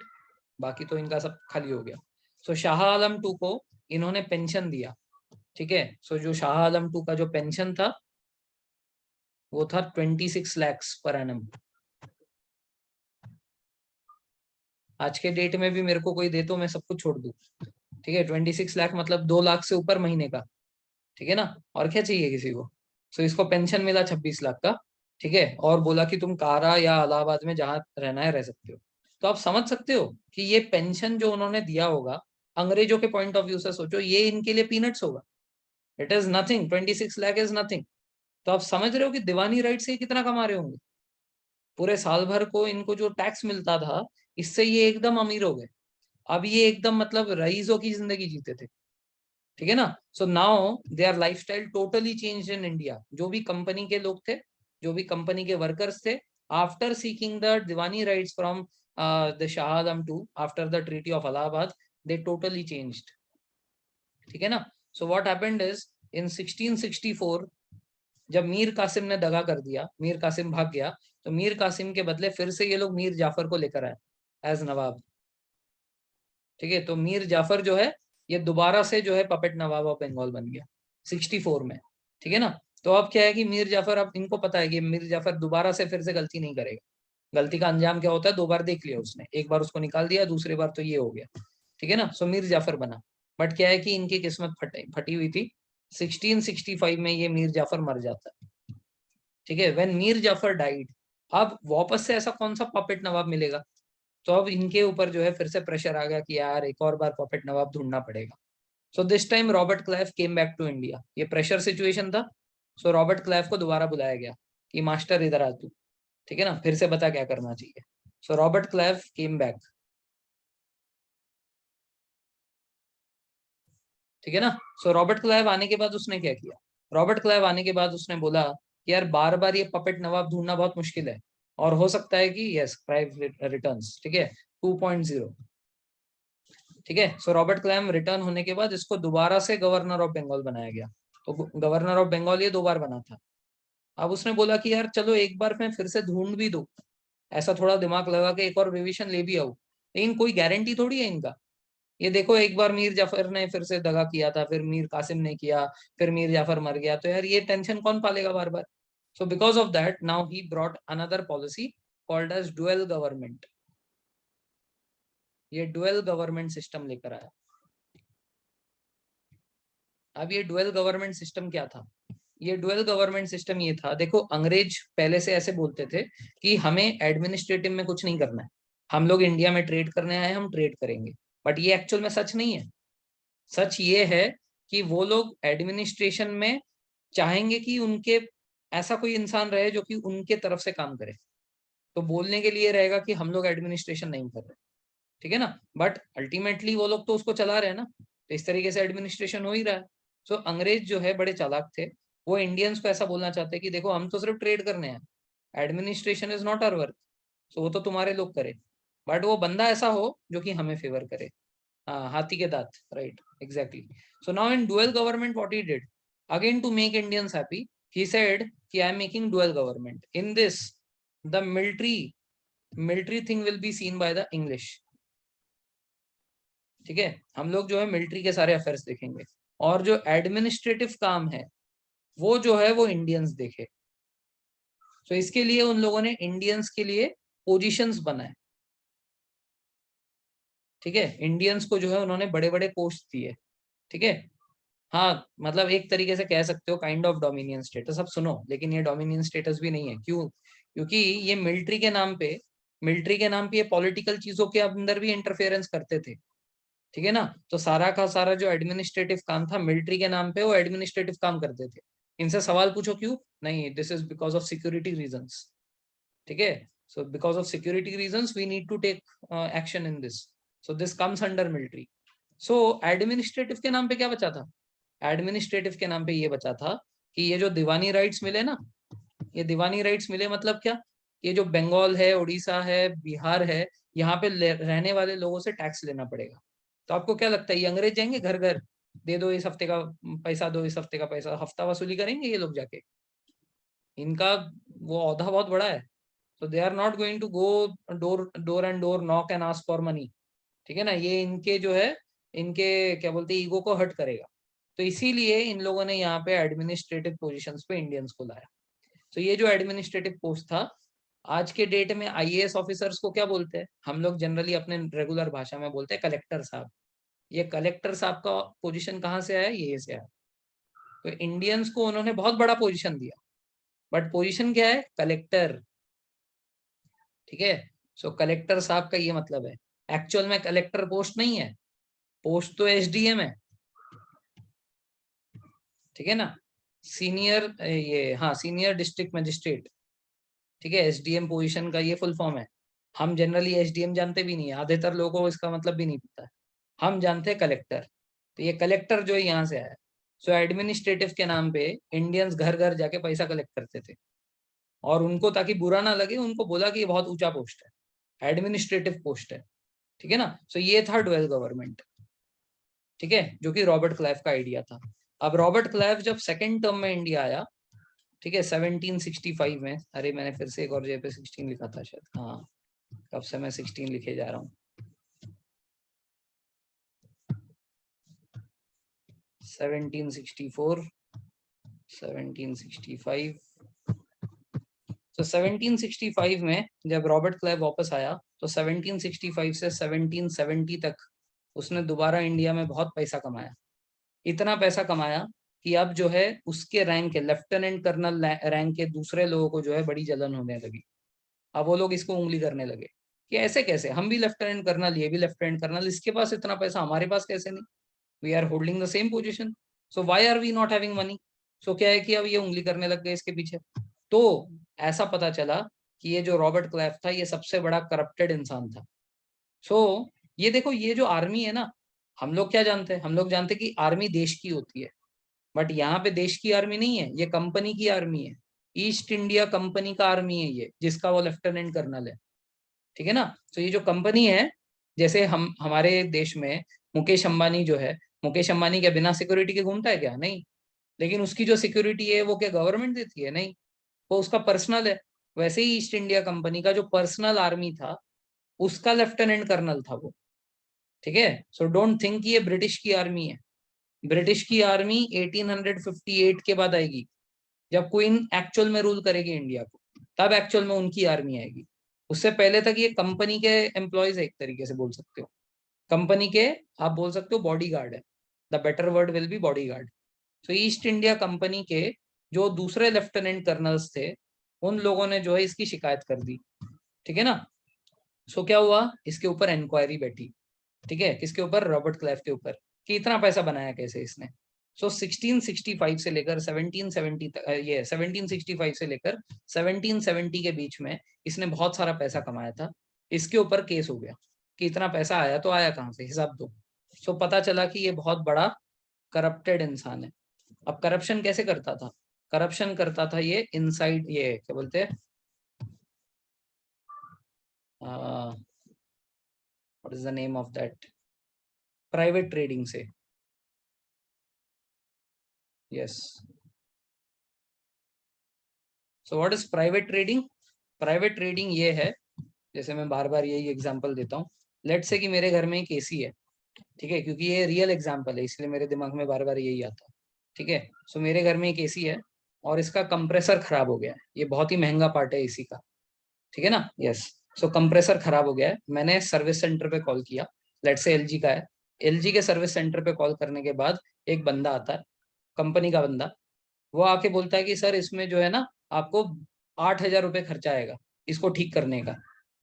बाकी तो इनका सब खाली हो गया। सो शाह आलम टू को इन्होंने पेंशन दिया। ठीक है, सो जो शाह आलम टू का जो पेंशन था वो था 26 lakhs पर एनम। आज के डेट में भी मेरे को कोई दे तो मैं सब कुछ छोड़ दूं। ठीक है, 26 लाख मतलब 2 लाख से ऊपर महीने का। ठीक है ना, और क्या चाहिए किसी को। सो इसको पेंशन मिला 26 लाख का। ठीक है, और बोला कि तुम कारा या इलाहाबाद में जहां रहना है रह सकते हो। तो आप समझ सकते हो कि ये पेंशन जो उन्होंने दिया होगा, अंग्रेजों के पॉइंट ऑफ व्यू से सोचो, ये इनके लिए पीनट्स होगा। It is nothing, 26 lakh is nothing. तो आप समझ रहे हो कि दीवानी राइट से कितना कमा रहे होंगे। पूरे साल भर को इनको जो टैक्स मिलता था, इससे ये एकदम अमीर हो गए। अब ये एकदम मतलब रईसों की जिंदगी जीते थे। ठीक है ना। सो now there lifestyle totally change in India. जो भी कंपनी के लोग थे, जो भी कंपनी के वर्कर्स थे, after seeking the diwani rights from the Shah Alam to, after the treaty of Allahabad, they totally changed. ठीक है ना। So what happened is, in 1664 जब मीर कासिम ने दगा कर दिया, मीर कासिम भाग गया, तो मीर कासिम के बदले फिर से ये लोग मीर जाफर को लेकर आए एज नवाब। ठीक है, तो मीर जाफर जो है, ये दोबारा से जो है पपेट नवाब ऑफ बंगाल बन गया 64 में। ठीक है ना। तो अब क्या है कि मीर जाफर, अब इनको पता है कि मीर जाफर दोबारा से फिर से गलती नहीं करेगा। गलती का अंजाम क्या होता है, 2 बार देख लिया उसने, एक बार उसको निकाल दिया, दूसरी बार तो ये हो गया। ठीक है ना। सो मीर जाफर बना। बट क्या है कि इनकी किस्मत फटी हुई थी। 1665 में ये मीर जाफर मर जाता है। ठीक है, व्हेन मीर जाफर डाइड, अब वापस से ऐसा कौन सा पपेट नवाब मिलेगा। तो अब इनके ऊपर जो है फिर से प्रेशर आ गया कि यार एक और बार पपेट नवाब ढूंढना पड़ेगा। So this time Robert Clive came back to India. ये प्रेशर सिचुएशन था। सो रॉबर्ट क्लाइव को दोबारा बुलाया गया कि मास्टर इधर आ तू, ठीक है ना, फिर से बता क्या करना चाहिए। सो रॉबर्ट क्लाइव केम बैक। ठीक है ना। सो रॉबर्ट क्लाइव आने के बाद उसने क्या किया, रॉबर्ट क्लाइव आने के बाद उसने बोला कि यार बार बार ये पपेट नवाब ढूंढना बहुत मुश्किल है, और हो सकता है कि यस क्लाइव रिटर्न्स, ठीक है, 2.0। ठीक है, सो रॉबर्ट क्लाइव रिटर्न होने के बाद इसको दोबारा से गवर्नर ऑफ बंगाल बनाया गया। तो गवर्नर ऑफ बंगाल ये 2 बार बना था। अब उसने बोला कि यार चलो एक बार मैं फिर से ढूंढ भी दूं, ऐसा थोड़ा दिमाग लगा के एक और रिवीजन ले भी आऊं, लेकिन कोई गारंटी थोड़ी है इनका। ये देखो एक बार मीर जाफर ने फिर से दगा किया था, फिर मीर कासिम ने किया, फिर मीर जाफर मर गया, तो यार ये टेंशन कौन पालेगा बार बार। So because of that now he brought another policy called as dual government. ये डुअल गवर्नमेंट सिस्टम लेकर आया। अब ये डुअल गवर्नमेंट सिस्टम क्या था? ये डुअल गवर्नमेंट सिस्टम ये था, देखो अंग्रेज पहले से ऐसे बोलते थे कि हमें एडमिनिस्ट्रेटिव में कुछ नहीं करना है, हम लोग इंडिया में ट्रेड करने आए, हम ट्रेड करेंगे। बट ये एक्चुअल में सच नहीं है। सच ये है कि वो लोग एडमिनिस्ट्रेशन में चाहेंगे कि उनके ऐसा कोई इंसान रहे जो कि उनके तरफ से काम करे। तो बोलने के लिए रहेगा कि हम लोग एडमिनिस्ट्रेशन नहीं कर रहे, ठीक है ना, बट अल्टीमेटली वो लोग तो उसको चला रहे हैं ना, तो इस तरीके से एडमिनिस्ट्रेशन हो ही रहा है। सो अंग्रेज जो है बड़े चालाक थे, वो इंडियंस को ऐसा बोलना चाहते हैं कि देखो हम तो सिर्फ ट्रेड करने हैं, administration is not our work, so वो तो तुम्हारे लोग करे, बट वो बंदा ऐसा हो जो कि हमें फेवर करे। हाँ, हाथी के दांत, right, exactly. So now in dual government what he did, again to make Indians happy, he said कि I am making dual government. In this, the military thing will be seen by the English. ठीक है, हम लोग जो है military के सारे affairs देखेंगे, और जो एडमिनिस्ट्रेटिव काम है वो जो है वो इंडियंस देखे। तो इसके लिए उन लोगों ने इंडियंस के लिए पोजीशंस बनाए, ठीक है, इंडियंस को जो है उन्होंने बड़े बड़े पोस्ट दिए, ठीक है। हाँ, मतलब एक तरीके से कह सकते हो काइंड ऑफ डोमिनियन स्टेटस। अब सुनो, लेकिन ये डोमिनियन स्टेटस भी नहीं है, क्यों? क्योंकि ये मिलिट्री के नाम पे ये पॉलिटिकल चीजों के अंदर भी इंटरफेरेंस करते थे, ठीक है ना। तो सारा का सारा जो एडमिनिस्ट्रेटिव काम था मिलिट्री के नाम पे, वो एडमिनिस्ट्रेटिव काम करते थे। इनसे सवाल पूछो क्यों? नहीं, this is because of security reasons, ठीक है। So because of security reasons we need to take action in this, so this comes under military. So administrative के नाम पे क्या बचा था? एडमिनिस्ट्रेटिव के नाम पे ये बचा था कि ये जो दीवानी राइट्स मिले ना, ये दीवानी राइट्स मिले मतलब क्या? ये जो बंगाल है, उड़ीसा है, बिहार है, यहाँ पे रहने वाले लोगों से टैक्स लेना पड़ेगा। तो आपको क्या लगता है, ये अंग्रेज जाएंगे घर घर, दे दो इस हफ्ते का पैसा, दो इस हफ्ते का पैसा, हफ्ता वसूली करेंगे ये लोग जाके? इनका वो औहदा बहुत बड़ा है, तो they are not going to go door door and door knock and ask for money, ठीक है ना। ये इनके जो है, इनके क्या बोलते हैं, ईगो को हर्ट करेगा। तो इसीलिए इन लोगों ने यहाँ पे एडमिनिस्ट्रेटिव पोजीशंस पे इंडियंस को लाया। तो ये जो एडमिनिस्ट्रेटिव पोस्ट था, आज के डेट में आईएएस ऑफिसर्स को क्या बोलते हैं? हम लोग जनरली अपने रेगुलर भाषा में बोलते हैं कलेक्टर साहब। ये कलेक्टर साहब का पोजीशन कहाँ से आया? ये से आया। तो इंडियंस को उन्होंने बहुत बड़ा पोजीशन दिया, बट पोजीशन क्या है? कलेक्टर, ठीक है। सो कलेक्टर साहब का ये मतलब है, एक्चुअल में कलेक्टर पोस्ट नहीं है, पोस्ट तो एसडीएम है, ठीक है ना। सीनियर ये, हाँ, सीनियर डिस्ट्रिक्ट मजिस्ट्रेट, ठीक है, एसडीएम पोजीशन का ये फुल फॉर्म है। हम जनरली एसडीएम जानते भी नहीं है, आधेतर लोगों को इसका मतलब भी नहीं पता है, हम जानते हैं कलेक्टर। तो ये कलेक्टर जो है यहाँ से आया। सो एडमिनिस्ट्रेटिव के नाम पे इंडियंस घर घर जाके पैसा कलेक्ट करते थे, और उनको ताकि बुरा ना लगे उनको बोला कि ये बहुत ऊंचा पोस्ट है, एडमिनिस्ट्रेटिव पोस्ट है, ठीक है ना। सो ये था डुअल गवर्नमेंट, ठीक है, जो कि रॉबर्ट क्लाइव का आइडिया था। अब रॉबर्ट क्लाइव जब सेकेंड टर्म में इंडिया आया, ठीक है, 1765 में, अरे मैंने फिर से एक और जगह पे 16 लिखा था शायद, हाँ, कब से मैं 16 लिखे जा रहा हूँ। 1764, 1765। तो 1765 में जब रॉबर्ट क्लाइव वापस आया, तो 1765 से 1770 तक उसने दोबारा इंडिया में बहुत पैसा कमाया। इतना पैसा कमाया कि अब जो है उसके रैंक के, लेफ्टिनेंट कर्नल रैंक के दूसरे लोगों को जो है बड़ी जलन होने लगी। अब वो लोग इसको उंगली करने लगे कि ऐसे कैसे, हम भी लेफ्टिनेंट कर्नल, ये भी लेफ्टिनेंट कर्नल, इसके पास इतना पैसा, हमारे पास कैसे नहीं? We are holding the same position, so why are we not having money? So क्या है कि अब ये उंगली करने लग गए इसके पीछे। तो ऐसा पता चला कि ये जो रॉबर्ट क्लाइव था ये सबसे बड़ा करप्टेड इंसान था। सो ये देखो, ये जो आर्मी है ना, हम लोग क्या जानते हैं? हम लोग जानते हैं कि आर्मी देश की होती है, बट यहाँ पे देश की आर्मी नहीं है, ये कंपनी की आर्मी है। ईस्ट इंडिया कंपनी का आर्मी है ये, जिसका वो लेफ्टिनेंट कर्नल है, ठीक है ना। तो ये जो कंपनी है, जैसे हम हमारे देश में मुकेश अंबानी जो है, मुकेश अंबानी क्या बिना सिक्योरिटी के घूमता है क्या? नहीं। लेकिन उसकी जो सिक्योरिटी है वो क्या गवर्नमेंट देती है? नहीं, वो उसका पर्सनल है। वैसे ही ईस्ट इंडिया कंपनी का जो पर्सनल आर्मी था, उसका लेफ्टिनेंट कर्नल था वो, ठीक है। सो डोंट थिंक ये ब्रिटिश की आर्मी है। ब्रिटिश की आर्मी 1858 के बाद आएगी, जब क्वीन एक्चुअल में रूल करेगी इंडिया को, तब एक्चुअल में उनकी आर्मी आएगी। उससे पहले तक ये कंपनी के एम्प्लॉयज है, एक तरीके से बोल सकते हो, कंपनी के, आप बोल सकते हो बॉडी गार्ड है, the better word will be body guard, तो ईस्ट इंडिया कंपनी के जो दूसरे लेफ्टिनेंट कर्नल्स थे उन लोगों ने जो है इसकी शिकायत कर दी, ठीक है ना। सो क्या हुआ, इसके ऊपर इंक्वायरी बैठी, ठीक है, किसके ऊपर, रॉबर्ट क्लाइव के ऊपर, कि इतना पैसा बनाया कैसे इसने। सो 1665 से लेकर 1770 तक, ये 1765 से लेकर 1770 के बीच में इसने बहुत सारा पैसा कमाया था। इसके ऊपर केस हो गया कि इतना पैसा आया तो आया कहाँ से, हिसाब दो। सो पता चला कि ये बहुत बड़ा करप्टेड इंसान है। अब करप्शन कैसे करता था, करप्शन करता था ये इनसाइड, ये क्या बोलते हैं, what is the name of that, private trading से। Yes, so what is private trading. Private trading ये है, जैसे मैं बार बार यही एग्जांपल देता हूँ। लेट से कि मेरे घर में एक एसी है, ठीक है, क्योंकि ये रियल एग्जांपल है इसलिए मेरे दिमाग में बार बार यही आता है, ठीक है। सो मेरे घर में एक एसी है और इसका कंप्रेसर खराब हो गया है, ये बहुत ही महंगा पार्ट है एसी का, ठीक है ना। यस, सो कंप्रेसर खराब हो गया है, मैंने सर्विस सेंटर पे कॉल किया, लेट से एलजी का है। एलजी के सर्विस सेंटर पे कॉल करने के बाद एक बंदा आता है, कंपनी का बंदा, वो आके बोलता है कि सर इसमें जो है ना आपको 8,000 रुपये खर्चा आएगा इसको ठीक करने का।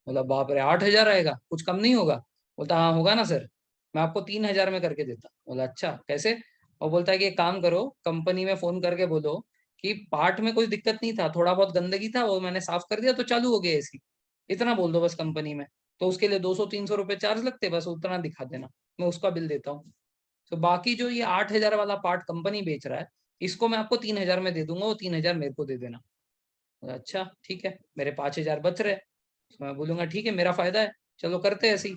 बोला बाप रे, 8,000 आएगा, कुछ कम नहीं होगा। बोलता हाँ होगा ना सर, मैं आपको 3,000 में करके देता। बोला अच्छा कैसे। और बोलता है कि एक काम करो, कंपनी में फोन करके बोलो कि पार्ट में कोई दिक्कत नहीं था, थोड़ा बहुत गंदगी था वो मैंने साफ कर दिया तो चालू हो गया एसी। इतना बोल दो बस कंपनी में, तो उसके लिए 200-300 रुपये चार्ज लगते, बस उतना दिखा देना, मैं उसका बिल देता हूँ। तो बाकी जो ये 8,000 वाला पार्ट कंपनी बेच रहा है, इसको मैं आपको 3,000 में दे दूंगा, वो 3,000 मेरे को दे देना। बोला, अच्छा ठीक है, मेरे 5,000 बच रहे। तो मैं बोलूंगा ठीक है, मेरा फायदा है, चलो करते हैं ऐसे ही।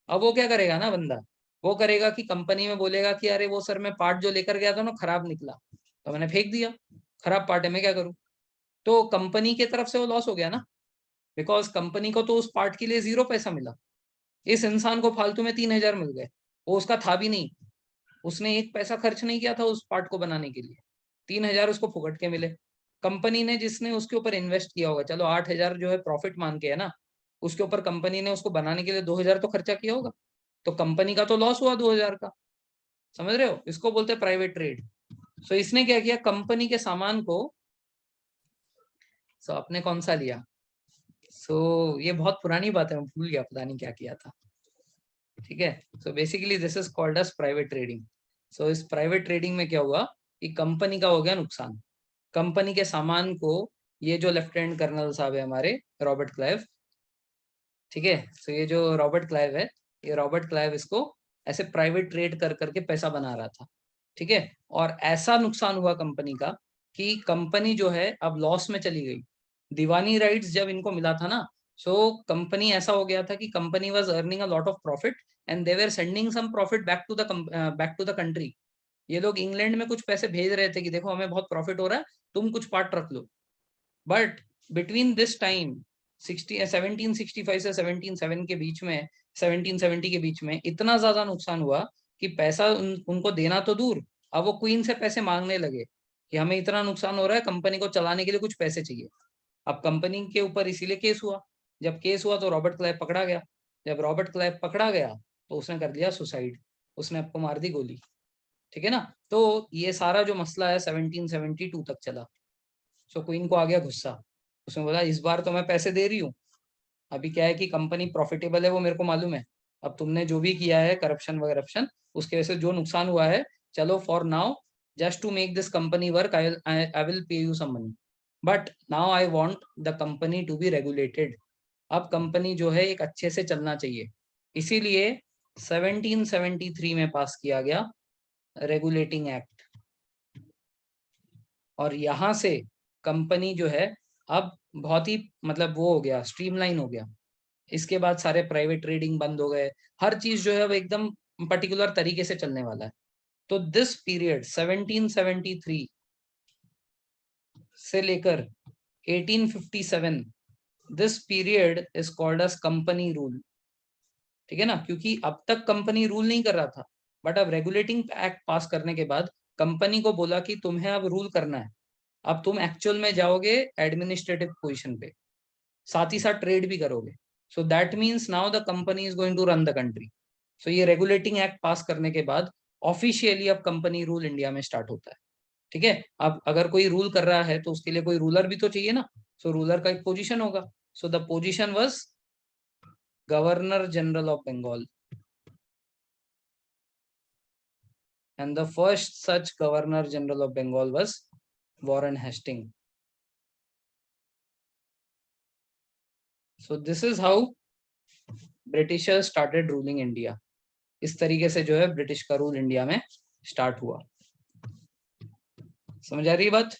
अब वो क्या करेगा ना बंदा, वो करेगा कि कंपनी में बोलेगा कि अरे वो सर मैं पार्ट जो लेकर गया था ना खराब निकला, तो मैंने फेंक दिया, खराब पार्ट है मैं क्या करूं। तो कंपनी की तरफ से वो लॉस हो गया ना, बिकॉज कंपनी को तो उस पार्ट के लिए 0 पैसा मिला, इस इंसान को फालतू में 3,000 मिल गए, वो उसका था भी नहीं, उसने एक पैसा खर्च नहीं किया था उस पार्ट को बनाने के लिए, 3,000 उसको फुकट के मिले। कंपनी ने जिसने उसके ऊपर इन्वेस्ट किया होगा, चलो 8,000 जो है प्रॉफिट मान के है ना, उसके ऊपर कंपनी ने उसको बनाने के लिए 2,000 तो खर्चा किया होगा, तो कंपनी का तो लॉस हुआ 2,000 का। समझ रहे हो, इसको बोलते हैं प्राइवेट ट्रेड। सो इसने क्या किया, कंपनी के सामान को, सो आपने कौन सा लिया, सो ये बहुत पुरानी बात है, मैं भूल गया पता नहीं क्या किया था, ठीक है। So basically this is called as private trading. So इस प्राइवेट ट्रेडिंग में क्या हुआ कि कंपनी का हो गया नुकसान, कंपनी के सामान को, ये जो लेफ्टिनेंट कर्नल साहब है हमारे रॉबर्ट क्लाइव, ठीक है, सो ये जो रॉबर्ट क्लाइव है, ये रॉबर्ट क्लाइव इसको ऐसे प्राइवेट ट्रेड कर करके पैसा बना रहा था, ठीक है। और ऐसा नुकसान हुआ कंपनी का कि कंपनी जो है अब लॉस में चली गई। दीवानी राइट्स जब इनको मिला था ना, सो कंपनी ऐसा हो गया था कि company was earning a lot of profit and they were sending some profit back to the country. ये लोग इंग्लैंड में कुछ पैसे भेज रहे थे कि देखो हमें बहुत प्रॉफिट हो रहा है, तुम कुछ पार्ट रख लो। बट बिटवीन दिस टाइम 1765 से 1707 के बीच में, 1770 के बीच में इतना ज्यादा नुकसान हुआ कि पैसा उनको देना तो दूर, अब वो क्वीन से पैसे मांगने लगे कि हमें इतना नुकसान हो रहा है, कंपनी को चलाने के लिए कुछ पैसे चाहिए। अब कंपनी के ऊपर इसीलिए केस हुआ। जब केस हुआ तो रॉबर्ट क्लाइव पकड़ा गया। जब रॉबर्ट क्लाइव पकड़ा गया तो उसने कर दिया सुसाइड, उसने आपको मार दी गोली, ठीक है ना। तो ये सारा जो मसला है 1772 तक चला। सो क्वीन को आ गया गुस्सा, उसने बोला इस बार तो मैं पैसे दे रही हूँ, अभी क्या है कि कंपनी प्रॉफिटेबल है वो मेरे को मालूम है, अब तुमने जो भी किया है करप्शन वगरप्शन, उसके वजह से जो नुकसान हुआ है, चलो for now just to make this company work I will pay you some money, but now I want the company to be regulated. अब कंपनी जो है एक अच्छे से चलना चाहिए, इसीलिए 1773 में पास किया गया रेगुलेटिंग एक्ट। और यहाँ से कंपनी जो है अब बहुत ही मतलब वो हो गया, स्ट्रीमलाइन हो गया। इसके बाद सारे प्राइवेट ट्रेडिंग बंद हो गए, हर चीज जो है वो एकदम पर्टिकुलर तरीके से चलने वाला है। तो दिस पीरियड 1773 से लेकर 1857, this period is called as company rule, ठीक है ना, क्योंकि अब तक कंपनी रूल नहीं कर रहा था, बट अब रेगुलेटिंग एक्ट पास करने के बाद कंपनी को बोला कि तुम्हें अब रूल करना है, अब तुम एक्चुअल में जाओगे एडमिनिस्ट्रेटिव पोजीशन पे, साथ ही साथ ट्रेड भी करोगे। So that means now the company is going to run the country. So ये रेगुलेटिंग एक्ट पास करने के बाद ऑफिशियली अब कंपनी रूल इंडिया में स्टार्ट होता है। ठीक है। अब अगर कोई रूल कर रहा है तो उसके लिए कोई रूलर भी तो चाहिए ना, सो रूलर का एक पोजीशन होगा। So the position was governor general of Bengal, and the first such governor general of Bengal was Warren Hastings. So this is how Britishers started ruling India. इस तरीके से जो है ब्रिटिश का रूल इंडिया में स्टार्ट हुआ। समझ आ रही है बात?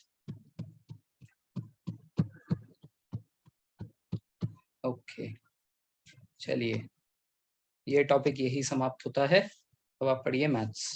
ओके, चलिए ये टॉपिक यही समाप्त होता है। अब आप पढ़िए मैथ्स।